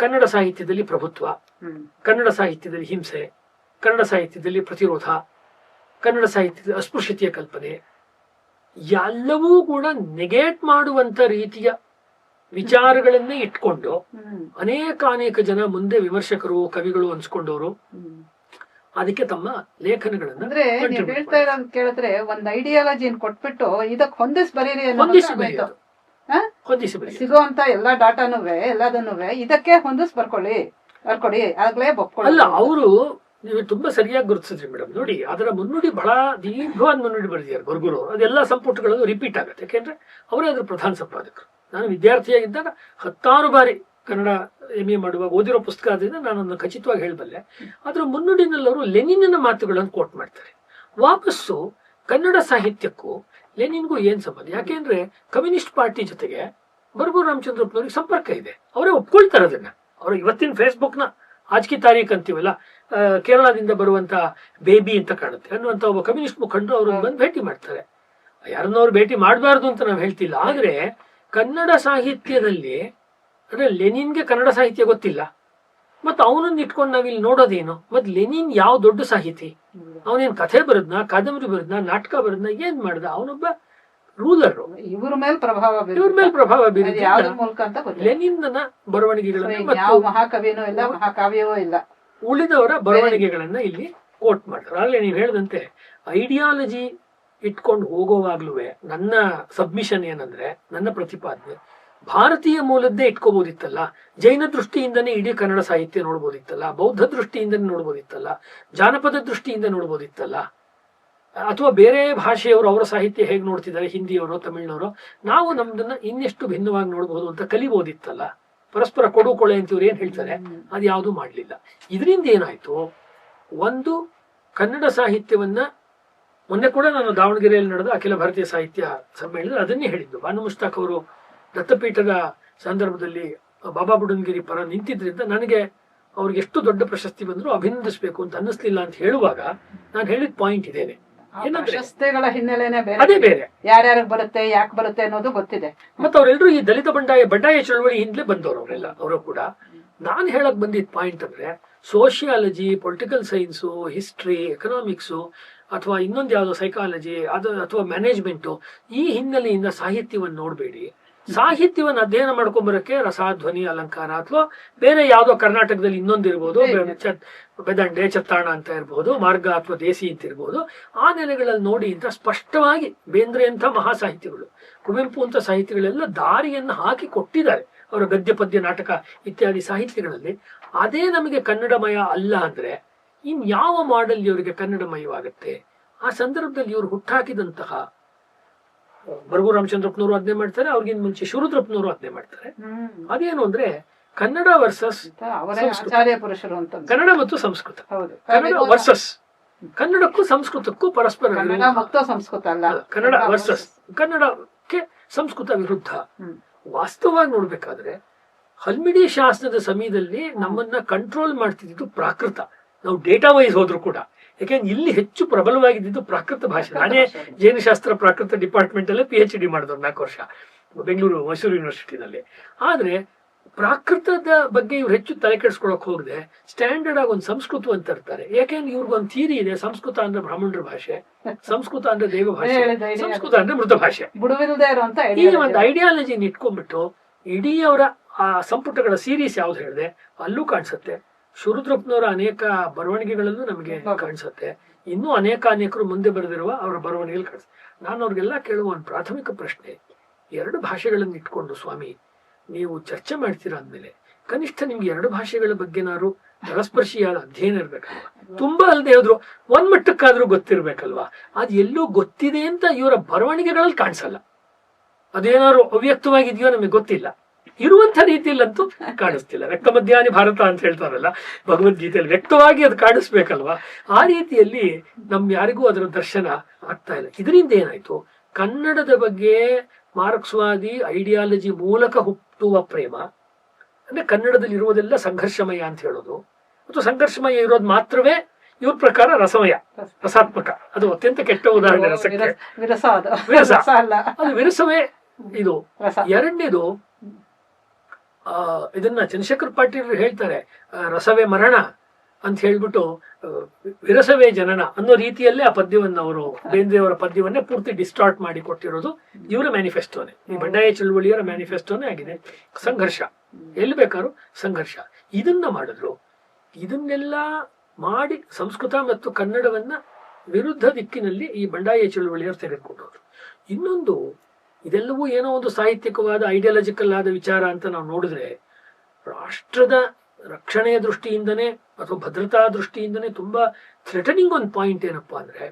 ಕನ್ನಡ ಸಾಹಿತ್ಯದಲ್ಲಿ ಪ್ರಭುತ್ವ, ಕನ್ನಡ ಸಾಹಿತ್ಯದಲ್ಲಿ ಹಿಂಸೆ, ಕನ್ನಡ ಸಾಹಿತ್ಯದಲ್ಲಿ ಪ್ರತಿರೋಧ, ಕನ್ನಡ ಸಾಹಿತ್ಯದ ಅಸ್ಪೃಶ್ಯತೆಯ ಕಲ್ಪನೆ, ಎಲ್ಲವೂ ಕೂಡ ನೆಗೆಟ್ ಮಾಡುವಂತ ರೀತಿಯ ವಿಚಾರಗಳನ್ನೇ ಇಟ್ಕೊಂಡು ಅನೇಕ ಜನ ಮುಂದೆ ವಿಮರ್ಶಕರು, ಕವಿಗಳು ಅನ್ಸ್ಕೊಂಡವರು ಅದಕ್ಕೆ ತಮ್ಮ ಲೇಖನಗಳನ್ನ ಅಂದ್ರೆ ನೀವ್ ಹೇಳ್ತಾ ಇರೋದ್ ಕೇಳಿದ್ರೆ ಒಂದ್ ಐಡಿಯಾಲಜಿನ್ ಕೊಟ್ಬಿಟ್ಟು ಇದಕ್ ಹೊಂದಿಸಿ ಬರೀರಿ ಸಿಗುವಂತ ಎಲ್ಲಾ ಡಾಟಾನು ಎಲ್ಲದನ್ನು ಇದಕ್ಕೆ ಹೊಂದಿಸ್ ಬರ್ಕೊಡಿ ಆಗ್ಲೇ ಬೊಪ್ಕೊಳ್ಳಿ. ಅಲ್ಲ, ಅವರು ನೀವು ತುಂಬಾ ಸರಿಯಾಗಿ ಗುರುತಿಸಿದ್ರಿ ಮೇಡಮ್. ನೋಡಿ, ಅದರ ಮುನ್ನುಡಿ ಬಹಳ ದೀರ್ಘವಾದ ಮುನ್ನುಡಿ ಬರೆದಿದ್ದಾರೆ ಬರ್ಗೂರು. ಅದೆಲ್ಲ ಸಂಪುಟಗಳಲ್ಲೂ ರಿಪೀಟ್ ಆಗುತ್ತೆ. ಯಾಕೆಂದ್ರೆ ಅವರೇ ಅದ್ರ ಪ್ರಧಾನ ಸಂಪಾದಕರು. ನಾನು ವಿದ್ಯಾರ್ಥಿಯಾಗಿದ್ದಾಗ 10 ಬಾರಿ ಕನ್ನಡ MA ಮಾಡುವಾಗ ಓದಿರೋ ಪುಸ್ತಕ ಆದ್ರಿಂದ ನಾನೊಂದು ಖಚಿತವಾಗಿ ಹೇಳಬಲ್ಲೆ. ಅದರ ಮುನ್ನುಡಿನಲ್ಲಿ ಅವರು ಲೆನಿನ್ನ ಮಾತುಗಳನ್ನು ಕೋಟ್ ಮಾಡ್ತಾರೆ. ವಾಪಸ್ಸು ಕನ್ನಡ ಸಾಹಿತ್ಯಕ್ಕೂ ಲೆನಿನ್ಗೂ ಏನ್ ಸಂಬಂಧ? ಯಾಕೆಂದ್ರೆ ಕಮ್ಯುನಿಸ್ಟ್ ಪಾರ್ಟಿ ಜೊತೆಗೆ ಬರ್ಗೂರು ರಾಮಚಂದ್ರಪ್ಪನವ್ರಿಗೆ ಸಂಪರ್ಕ ಇದೆ. ಅವರೇ ಒಪ್ಕೊಳ್ತಾರೆ ಅದನ್ನ. ಅವರು ಇವತ್ತಿನ ಫೇಸ್ಬುಕ್ ನ ಆಜ್ಕಿ ತಾರೀಖ್ ಅಂತೀವಲ್ಲ, ಕೇರಳದಿಂದ ಬರುವಂತ ಬೇಬಿ ಅಂತ ಕಾಣುತ್ತೆ ಅನ್ನುವಂತ ಒಬ್ಬ ಕಮ್ಯುನಿಸ್ಟ್ ಮುಖಂಡರು ಅವ್ರನ್ನ ಬಂದು ಭೇಟಿ ಮಾಡ್ತಾರೆ. ಯಾರನ್ನವ್ರು ಭೇಟಿ ಮಾಡಬಾರ್ದು ಅಂತ ನಾವು ಹೇಳ್ತಿಲ್ಲ. ಆದ್ರೆ ಕನ್ನಡ ಸಾಹಿತ್ಯದಲ್ಲಿ ಅಂದ್ರೆ ಲೆನಿನ್ಗೆ ಕನ್ನಡ ಸಾಹಿತ್ಯ ಗೊತ್ತಿಲ್ಲ, ಮತ್ತೆ ಅವನನ್ನ ಇಟ್ಕೊಂಡು ನಾವಿಲ್ಲಿ ನೋಡೋದೇನು? ಮತ್ ಲೆನಿನ್ ಯಾವ ದೊಡ್ಡ ಸಾಹಿತಿ? ಅವನೇನ್ ಕಥೆ ಬರದ್ನ, ಕಾದಂಬರಿ ಬರದ್ನ, ನಾಟಕ ಬರದ್ನ, ಏನ್ ಮಾಡ್ದ? ಅವನೊಬ್ಬ ರೂಲರ್. ಇವ್ರ ಮೇಲೆ ಪ್ರಭಾವ ಬೀರಿದ ಲೆನಿನ್ ಬರವಣಿಗೆಗಳನ್ನ ಮತ್ತು ಮಹಾಕವಿನೂ ಇಲ್ಲ, ಮಹಾಕಾವ್ಯವೂ ಇಲ್ಲ, ಉಳಿದವರ ಬರವಣಿಗೆಗಳನ್ನ ಇಲ್ಲಿ ಕೋಟ್ ಮಾಡ್ತಾರೆ. ಆಗ್ಲೇ ನೀವು ಹೇಳಿದಂತೆ ಐಡಿಯಾಲಜಿ ಇಟ್ಕೊಂಡು ಹೋಗೋವಾಗ್ಲೂ ನನ್ನ ಸಬ್ಮಿಷನ್ ಏನಂದ್ರೆ, ನನ್ನ ಪ್ರತಿಪಾದನೆ ಭಾರತೀಯ ಮೂಲದ್ದೇ ಇಟ್ಕೋಬಹುದಿತ್ತಲ್ಲ. ಜೈನ ದೃಷ್ಟಿಯಿಂದನೇ ಇಡೀ ಕನ್ನಡ ಸಾಹಿತ್ಯ ನೋಡ್ಬೋದಿತ್ತಲ್ಲ, ಬೌದ್ಧ ದೃಷ್ಟಿಯಿಂದನೇ ನೋಡ್ಬೋದಿತ್ತಲ್ಲ, ಜಾನಪದ ದೃಷ್ಟಿಯಿಂದ ನೋಡ್ಬೋದಿತ್ತಲ್ಲ, ಅಥವಾ ಬೇರೆ ಭಾಷೆಯವರು ಅವರ ಸಾಹಿತ್ಯ ಹೇಗೆ ನೋಡ್ತಿದ್ದಾರೆ, ಹಿಂದಿಯವರು, ತಮಿಳ್ನವರು, ನಾವು ನಮ್ದನ್ನ ಇನ್ನೆಷ್ಟು ಭಿನ್ನವಾಗಿ ನೋಡ್ಬೋದು ಅಂತ ಕಲಿಬೋದಿತ್ತಲ್ಲ. ಪರಸ್ಪರ ಕೊಡು ಕೊಳೆ ಅಂತ ಇವ್ರು ಏನ್ ಹೇಳ್ತಾರೆ, ಅದು ಯಾವುದು ಮಾಡ್ಲಿಲ್ಲ. ಇದರಿಂದ ಏನಾಯ್ತು, ಒಂದು ಕನ್ನಡ ಸಾಹಿತ್ಯವನ್ನ, ಮೊನ್ನೆ ಕೂಡ ನಾನು ದಾವಣಗೆರೆಯಲ್ಲಿ ನಡೆದ ಅಖಿಲ ಭಾರತೀಯ ಸಾಹಿತ್ಯ ಸಮ್ಮೇಳನದಲ್ಲಿ ಅದನ್ನೇ ಹೇಳಿದ್ದು. ಬಾನು ಮುಷ್ತಾಕ್ ಅವರು ದತ್ತಪೀಠದ ಸಂದರ್ಭದಲ್ಲಿ ಬಾಬಾ ಬುಡನ್ಗಿರಿ ಪರ ನಿಂತಿದ್ರಿಂದ ನನಗೆ ಅವ್ರಿಗೆ ಎಷ್ಟು ದೊಡ್ಡ ಪ್ರಶಸ್ತಿ ಬಂದ್ರು ಅಭಿನಂದಿಸಬೇಕು ಅಂತ ಅನ್ನಿಸ್ಲಿಲ್ಲ ಅಂತ ಹೇಳುವಾಗ ನಾನು ಹೇಳಿದ ಪಾಯಿಂಟ್ ಇದೇನೆ. ಪ್ರಶಸ್ತಿಗಳ ಹಿನ್ನೆಲೆನೇ ಅದೇ ಬೇರೆ, ಯಾರ್ಯಾರಿಗೆ ಬರುತ್ತೆ, ಯಾಕೆ ಬರುತ್ತೆ ಅನ್ನೋದು ಗೊತ್ತಿದೆ. ಮತ್ತೆ ಅವರೆಲ್ಲರೂ ಈ ದಲಿತ ಬಂಡಾಯ ಚಳವಳಿ ಹಿಂದ್ಲೆ ಬಂದವರು ಅವರೆಲ್ಲ. ಅವರು ಕೂಡ ನಾನು ಹೇಳಕ್ ಬಂದಿದ್ದ ಪಾಯಿಂಟ್ ಅಂದ್ರೆ, sociology, political science, history, economics, ಅಥವಾ ಇನ್ನೊಂದು ಯಾವ್ದೋ ಸೈಕಾಲಜಿ, ಅದು ಅಥವಾ ಮ್ಯಾನೇಜ್ಮೆಂಟು, ಈ ಹಿನ್ನೆಲೆಯಿಂದ ಸಾಹಿತ್ಯವನ್ನು ನೋಡಬೇಡಿ. ಸಾಹಿತ್ಯವನ್ನು ಅಧ್ಯಯನ ಮಾಡ್ಕೊಂಬರಕ್ಕೆ ರಸಾಧ್ವನಿ, ಅಲಂಕಾರ, ಅಥವಾ ಬೇರೆ ಯಾವ್ದೋ ಕರ್ನಾಟಕದಲ್ಲಿ ಇನ್ನೊಂದಿರ್ಬೋದು, ಬೆದಂಡೆ, ಚತ್ತಾಣ ಅಂತ ಇರ್ಬೋದು, ಮಾರ್ಗ ಅಥವಾ ದೇಸಿ ಅಂತ ಇರ್ಬೋದು, ಆ ನೆಲೆಗಳಲ್ಲಿ ನೋಡಿ ಅಂತ ಸ್ಪಷ್ಟವಾಗಿ ಬೇಂದ್ರೆ ಅಂತ ಮಹಾ ಸಾಹಿತಿಗಳು, ಕುವೆಂಪು ಅಂತ ಸಾಹಿತಿಗಳೆಲ್ಲ ದಾರಿಯನ್ನು ಹಾಕಿ ಕೊಟ್ಟಿದ್ದಾರೆ ಅವರ ಗದ್ಯ ಪದ್ಯ ನಾಟಕ ಇತ್ಯಾದಿ ಸಾಹಿತ್ಯಗಳಲ್ಲಿ. ಅದೇ ನಮಗೆ ಕನ್ನಡಮಯ ಅಲ್ಲ ಅಂದ್ರೆ ಇನ್ಯಾವ ಮಾಡೆಲ್ ಇವರಿಗೆ ಕನ್ನಡಮಯವಾಗುತ್ತೆ? ಆ ಸಂದರ್ಭದಲ್ಲಿ ಇವರು ಹುಟ್ಟಾಕಿದಂತಹ ಬರ್ಗೂರು ರಾಮಚಂದ್ರಪ್ಪನವರು ಅದನ್ನೇ ಮಾಡ್ತಾರೆ, ಅವ್ರಿಗಿಂತ ಮುಂಚೆ ಶಿವರುದ್ರಪ್ಪನವರು ಅದನ್ನೇ ಮಾಡ್ತಾರೆ. ಅದೇನು ಅಂದ್ರೆ ಕನ್ನಡ ವರ್ಸಸ್ ಕನ್ನಡ ಮತ್ತು ಸಂಸ್ಕೃತ, ಕನ್ನಡ ವರ್ಸಸ್ ಕನ್ನಡಕ್ಕೂ ಸಂಸ್ಕೃತಕ್ಕೂ ಪರಸ್ಪರ ಕನ್ನಡ ವರ್ಸಸ್ ಕನ್ನಡಕ್ಕೆ ಸಂಸ್ಕೃತ ವಿರುದ್ಧ. ವಾಸ್ತವವಾಗಿ ನೋಡ್ಬೇಕಾದ್ರೆ ಹಲ್ಮಿಡಿ ಶಾಸನದ ಸಮಯದಲ್ಲಿ ನಮ್ಮನ್ನ ಕಂಟ್ರೋಲ್ ಮಾಡ್ತಿದ್ದು ಪ್ರಾಕೃತ. ನಾವು ಡೇಟಾ ವೈಸ್ ಹೋದ್ರು ಕೂಡ, ಯಾಕೆಂದ್ರೆ ಇಲ್ಲಿ ಹೆಚ್ಚು ಪ್ರಬಲವಾಗಿದ್ದು ಪ್ರಾಕೃತ ಭಾಷೆ. ನಾನೇ ಜೈನಶಾಸ್ತ್ರ ಪ್ರಾಕೃತ ಡಿಪಾರ್ಟ್ಮೆಂಟ್ ಅಲ್ಲೇ PhD ಮಾಡಿದ್ರು 4 ವರ್ಷ ಬೆಂಗಳೂರು ಮೈಸೂರು ಯೂನಿವರ್ಸಿಟಿನಲ್ಲಿ. ಆದ್ರೆ ಪ್ರಾಕೃತದ ಬಗ್ಗೆ ಇವ್ರು ಹೆಚ್ಚು ತಲೆ ಕೆಡಿಸ್ಕೊಳಕ್ ಹೋಗದೆ ಸ್ಟ್ಯಾಂಡರ್ಡ್ ಆಗಿ ಒಂದು ಸಂಸ್ಕೃತ ಅಂತ ಇರ್ತಾರೆ. ಯಾಕೆಂದ್ರೆ ಇವ್ರಿಗೊಂದು ಥಿಯರಿ ಇದೆ, ಸಂಸ್ಕೃತ ಅಂದ್ರೆ ಬ್ರಾಹ್ಮಣರ ಭಾಷೆ, ಸಂಸ್ಕೃತ ಅಂದ್ರೆ ದೇವ ಭಾಷೆ, ಸಂಸ್ಕೃತ ಅಂದ್ರೆ ಮೃತ ಭಾಷೆ. ಈ ಒಂದು ಐಡಿಯಾಲಜಿನ ಇಟ್ಕೊಂಡ್ಬಿಟ್ಟು ಇಡೀ ಅವರ ಆ ಸಂಪುಟಗಳ ಸೀರೀಸ್ ಯಾವ್ದು ಹೇಳಿದೆ ಅಲ್ಲೂ ಕಾಣಿಸುತ್ತೆ. ಶುರುದ್ರಪ್ಪನವರ ಅನೇಕ ಬರವಣಿಗೆಗಳಲ್ಲೂ ನಮಗೆ ಕಾಣಿಸುತ್ತೆ. ಇನ್ನೂ ಅನೇಕರು ಮುಂದೆ ಬರೆದಿರುವ ಅವರ ಬರವಣಿಗೆಗಳು ಕಾಣಿಸುತ್ತೆ. ನಾನು ಅವ್ರಿಗೆಲ್ಲ ಕೇಳುವ ಒಂದು ಪ್ರಾಥಮಿಕ ಪ್ರಶ್ನೆ, 2 ಭಾಷೆಗಳನ್ನು ಇಟ್ಕೊಂಡು ಸ್ವಾಮಿ ನೀವು ಚರ್ಚೆ ಮಾಡ್ತೀರಾ ಅಂದ್ಮೇಲೆ ಕನಿಷ್ಠ ನಿಮ್ಗೆ 2 ಭಾಷೆಗಳ ಬಗ್ಗೆನಾರು ಪರಸ್ಪರ್ಶಿಯಾದ ಅಧ್ಯಯನ ಇರ್ಬೇಕಲ್ವಾ? ತುಂಬಾ ಅಲ್ಲದೆ ಹೋದ್ರು ಒಂದ್ ಮಟ್ಟಕ್ಕಾದ್ರೂ ಗೊತ್ತಿರ್ಬೇಕಲ್ವಾ? ಅದು ಎಲ್ಲೂ ಗೊತ್ತಿದೆ ಅಂತ ಇವರ ಬರವಣಿಗೆಗಳಲ್ಲಿ ಕಾಣಿಸಲ್ಲ. ಅದೇನಾದ್ರು ಅವ್ಯಕ್ತವಾಗಿದೆಯೋ ನಮಗೆ ಗೊತ್ತಿಲ್ಲ. ಇರುವಂತ ರೀತಿಯಲ್ಲಂತೂ ಕಾಣಿಸ್ತಿಲ್ಲ. ವ್ಯಕ್ತ ಮಧ್ಯಾಹ್ನ ಭಾರತ ಅಂತ ಹೇಳ್ತಾರಲ್ಲ ಭಗವದ್ಗೀತೆಯಲ್ಲಿ, ವ್ಯಕ್ತವಾಗಿ ಅದು ಕಾಣಿಸ್ಬೇಕಲ್ವಾ? ಆ ರೀತಿಯಲ್ಲಿ ಯಾರಿಗೂ ಅದರ ದರ್ಶನ ಆಗ್ತಾ ಇಲ್ಲ. ಇದರಿಂದ ಏನಾಯ್ತು, ಕನ್ನಡದ ಬಗ್ಗೆ ಮಾರ್ಕ್ಸ್ವಾದಿ ಐಡಿಯಾಲಜಿ ಮೂಲಕ ಹುಟ್ಟುವ ಪ್ರೇಮ, ಅಂದ್ರೆ ಕನ್ನಡದಲ್ಲಿ ಇರುವುದೆಲ್ಲ ಸಂಘರ್ಷಮಯ ಅಂತ ಹೇಳೋದು, ಅಥವಾ ಸಂಘರ್ಷಮಯ ಇರೋದು ಮಾತ್ರವೇ ಇವ್ರ ಪ್ರಕಾರ ರಸಮಯ, ರಸಾತ್ಮಕ. ಅದು ಅತ್ಯಂತ ಕೆಟ್ಟ ಉದಾಹರಣೆ. ರಸಕ್ಕೆ ವಿರಸ, ಅದು ವಿರಸವೇ ಇದು. ಎರಡನೇದು, ಇದನ್ನ ಚಂದ್ರಶೇಖರ್ ಪಾಟೀಲ್ ಹೇಳ್ತಾರೆ, ರಸವೇ ಮರಣ ಅಂತ ಹೇಳ್ಬಿಟ್ಟು ವಿರಸವೇ ಜನನ ಅನ್ನೋ ರೀತಿಯಲ್ಲೇ ಆ ಪದ್ಯವನ್ನು ಅವರು ಬೇಂದ್ರೆಯವರ ಪದ್ಯವನ್ನೇ ಪೂರ್ತಿ ಡಿಸ್ಟಾರ್ಟ್ ಮಾಡಿ ಕೊಟ್ಟಿರೋದು ಇವರ ಮ್ಯಾನಿಫೆಸ್ಟೋನೆ, ಈ ಬಂಡಾಯ ಚಳುವಳಿಯವರ ಮ್ಯಾನಿಫೆಸ್ಟೋನೇ ಆಗಿದೆ. ಸಂಘರ್ಷ, ಎಲ್ಲಿ ಬೇಕಾದ್ರೂ ಸಂಘರ್ಷ. ಇದನ್ನ ಮಾಡಿದ್ರು. ಇದನ್ನೆಲ್ಲ ಮಾಡಿ ಸಂಸ್ಕೃತ ಮತ್ತು ಕನ್ನಡವನ್ನ ವಿರುದ್ಧ ದಿಕ್ಕಿನಲ್ಲಿ ಈ ಬಂಡಾಯ ಚಳುವಳಿಯವರು ತೆಗೆದುಕೊಂಡವರು. ಇನ್ನೊಂದು, ಇದೆಲ್ಲವೂ ಏನೋ ಒಂದು ಸಾಹಿತ್ಯಿಕವಾದ ಐಡಿಯಾಲಜಿಕಲ್ ಆದ ವಿಚಾರ ಅಂತ ನಾವು ನೋಡಿದ್ರೆ, ರಾಷ್ಟ್ರದ ರಕ್ಷಣೆಯ ದೃಷ್ಟಿಯಿಂದನೇ ಅಥವಾ ಭದ್ರತಾ ದೃಷ್ಟಿಯಿಂದನೇ ತುಂಬಾ ಥ್ರೆಟನಿಂಗ್ ಒಂದು ಪಾಯಿಂಟ್ ಏನಪ್ಪಾ ಅಂದ್ರೆ,